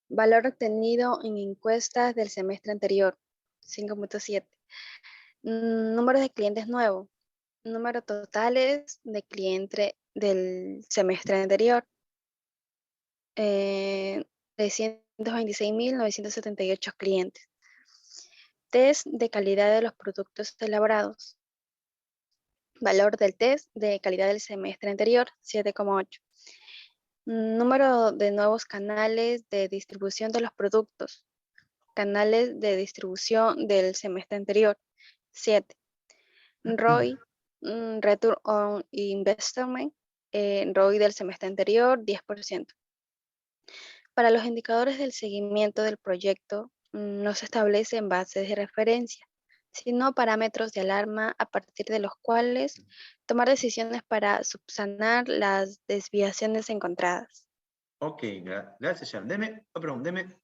Valor obtenido en encuestas del semestre anterior, 5.7. Número de clientes nuevos. Número totales de clientes del semestre anterior. 326.978 clientes. Test de calidad de los productos elaborados. Valor del test de calidad del semestre anterior, 7.8. Número de nuevos canales de distribución de los productos. Canales de distribución del semestre anterior, 7. ROI, Return on Investment, ROI del semestre anterior, 10%. Para los indicadores del seguimiento del proyecto, no se establecen bases de referencia, sino parámetros de alarma a partir de los cuales tomar decisiones para subsanar las desviaciones encontradas. Ok, gracias, Sharon. Deme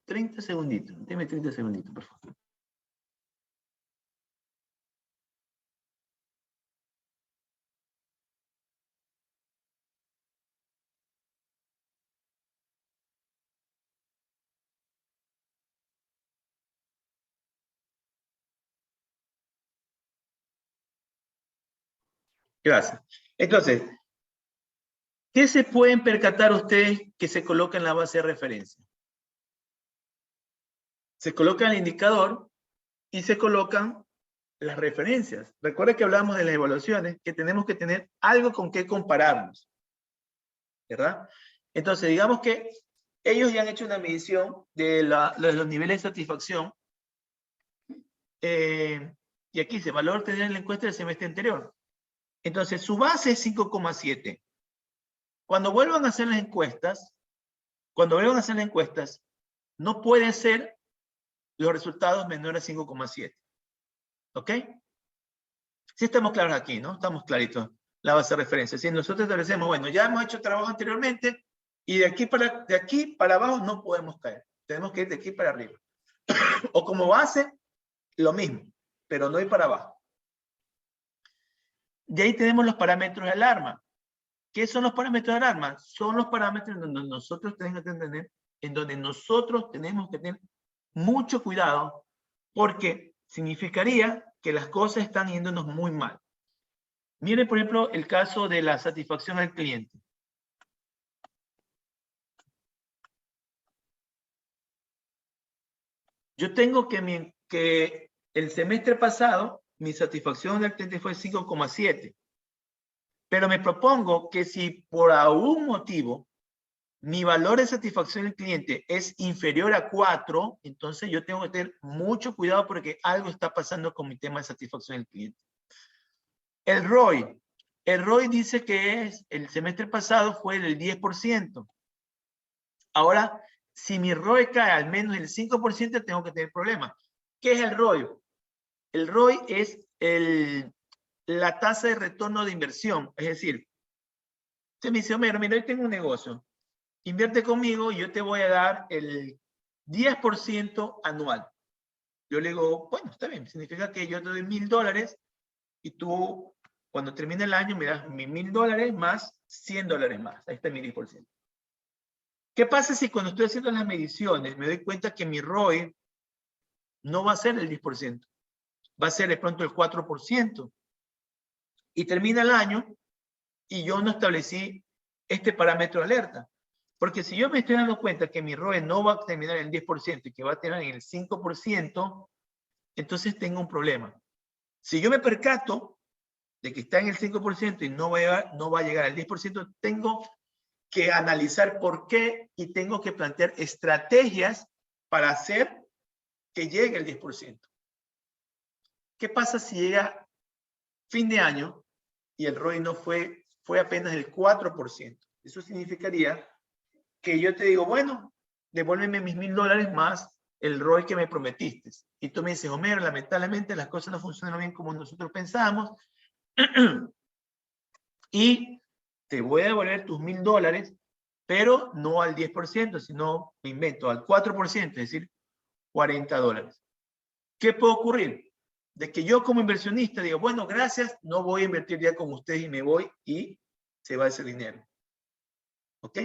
30 segunditos. Deme 30 segunditos, por favor. Gracias. Entonces, ¿qué se pueden percatar ustedes que se coloca en la base de referencia? Se coloca el indicador y se colocan las referencias. Recuerda que hablamos de las evaluaciones, que tenemos que tener algo con qué compararnos, ¿verdad? Entonces, digamos que ellos ya han hecho una medición de los niveles de satisfacción y aquí dice, valor obtenido en la encuesta del semestre anterior. Entonces, su base es 5,7. Cuando vuelvan a hacer las encuestas, no pueden ser los resultados menores a 5,7. ¿Ok? Sí estamos claros aquí, ¿no? Estamos claritos. La base de referencia. Si nosotros establecemos, bueno, ya hemos hecho trabajo anteriormente y de aquí para abajo no podemos caer. Tenemos que ir de aquí para arriba. O como base, lo mismo, pero no ir para abajo. Y ahí tenemos los parámetros de alarma. ¿Qué son los parámetros de alarma? Son los parámetros en donde nosotros tenemos que tener mucho cuidado, porque significaría que las cosas están yéndonos muy mal. Miren, por ejemplo, el caso de la satisfacción al cliente. Yo tengo que el semestre pasado mi satisfacción al cliente fue 5,7. Pero me propongo que si por algún motivo mi valor de satisfacción del cliente es inferior a 4, entonces yo tengo que tener mucho cuidado porque algo está pasando con mi tema de satisfacción del cliente. El ROI. El ROI dice que el semestre pasado fue del 10%. Ahora, si mi ROI cae al menos el 5%, tengo que tener problemas. ¿Qué es el ROI? El ROI es la tasa de retorno de inversión. Es decir, usted me dice, Homero, mira, yo tengo un negocio. Invierte conmigo y yo te voy a dar el 10% anual. Yo le digo, bueno, está bien. Significa que yo te doy $1,000 y tú, cuando termine el año, me das mis $1,000 más $100 más. Ahí está mi 10%. ¿Qué pasa si cuando estoy haciendo las mediciones me doy cuenta que mi ROI no va a ser el 10%? Va a ser de pronto el 4%. Y termina el año y yo no establecí este parámetro de alerta. Porque si yo me estoy dando cuenta que mi ROE no va a terminar en el 10% y que va a terminar en el 5%, entonces tengo un problema. Si yo me percato de que está en el 5% y no va a llegar al 10%, tengo que analizar por qué y tengo que plantear estrategias para hacer que llegue el 10%. ¿Qué pasa si llega fin de año y el ROI no fue apenas el 4%? Eso significaría que yo te digo, bueno, devuélveme mis $1,000 más el ROI que me prometiste. Y tú me dices, Homero, lamentablemente las cosas no funcionan bien como nosotros pensábamos. Y te voy a devolver tus $1,000, pero no al 10%, sino, me invento, al 4%, es decir, $40. ¿Qué puede ocurrir? De que yo como inversionista digo, bueno, gracias, no voy a invertir ya con ustedes y me voy y se va ese dinero. ¿Ok?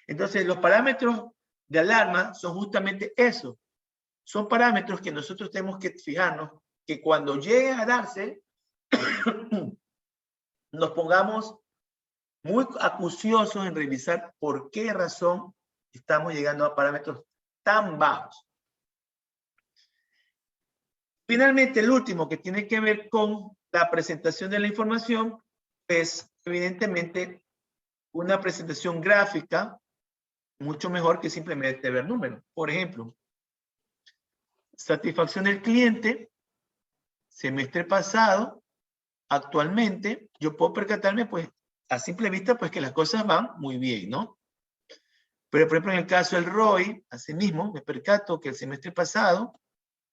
Entonces, los parámetros de alarma son justamente eso. Son parámetros que nosotros tenemos que fijarnos que cuando lleguen a darse, nos pongamos muy acuciosos en revisar por qué razón estamos llegando a parámetros tan bajos. Finalmente, el último que tiene que ver con la presentación de la información es, evidentemente, una presentación gráfica mucho mejor que simplemente ver números. Por ejemplo, satisfacción del cliente, semestre pasado, actualmente, yo puedo percatarme, pues, a simple vista, pues, que las cosas van muy bien, ¿no? Pero, por ejemplo, en el caso del ROI, asimismo, me percato que el semestre pasado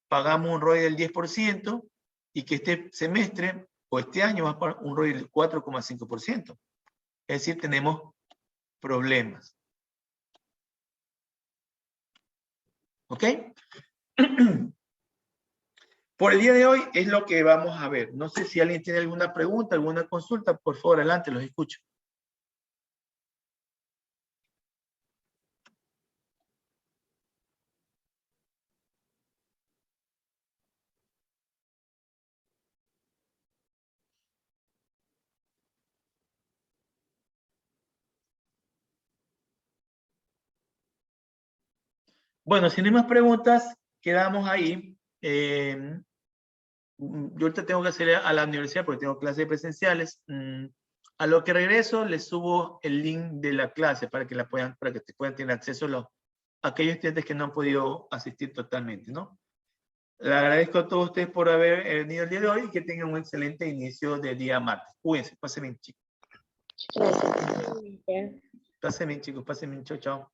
pagamos un ROI del 10% y que este semestre o este año va a pagar un ROI del 4,5%. Es decir, tenemos problemas. ¿Ok? Por el día de hoy es lo que vamos a ver. No sé si alguien tiene alguna pregunta, alguna consulta. Por favor, adelante, los escucho. Bueno, si no hay más preguntas, quedamos ahí. Yo ahorita tengo que hacer a la universidad porque tengo clases presenciales. A lo que regreso, les subo el link de la clase para que puedan tener acceso a aquellos estudiantes que no han podido asistir totalmente, ¿no? Le agradezco a todos ustedes por haber venido el día de hoy y que tengan un excelente inicio de día martes. Cuídense, pasen bien, chicos. Gracias. Pasen bien, chicos, pasen bien, chao, chao.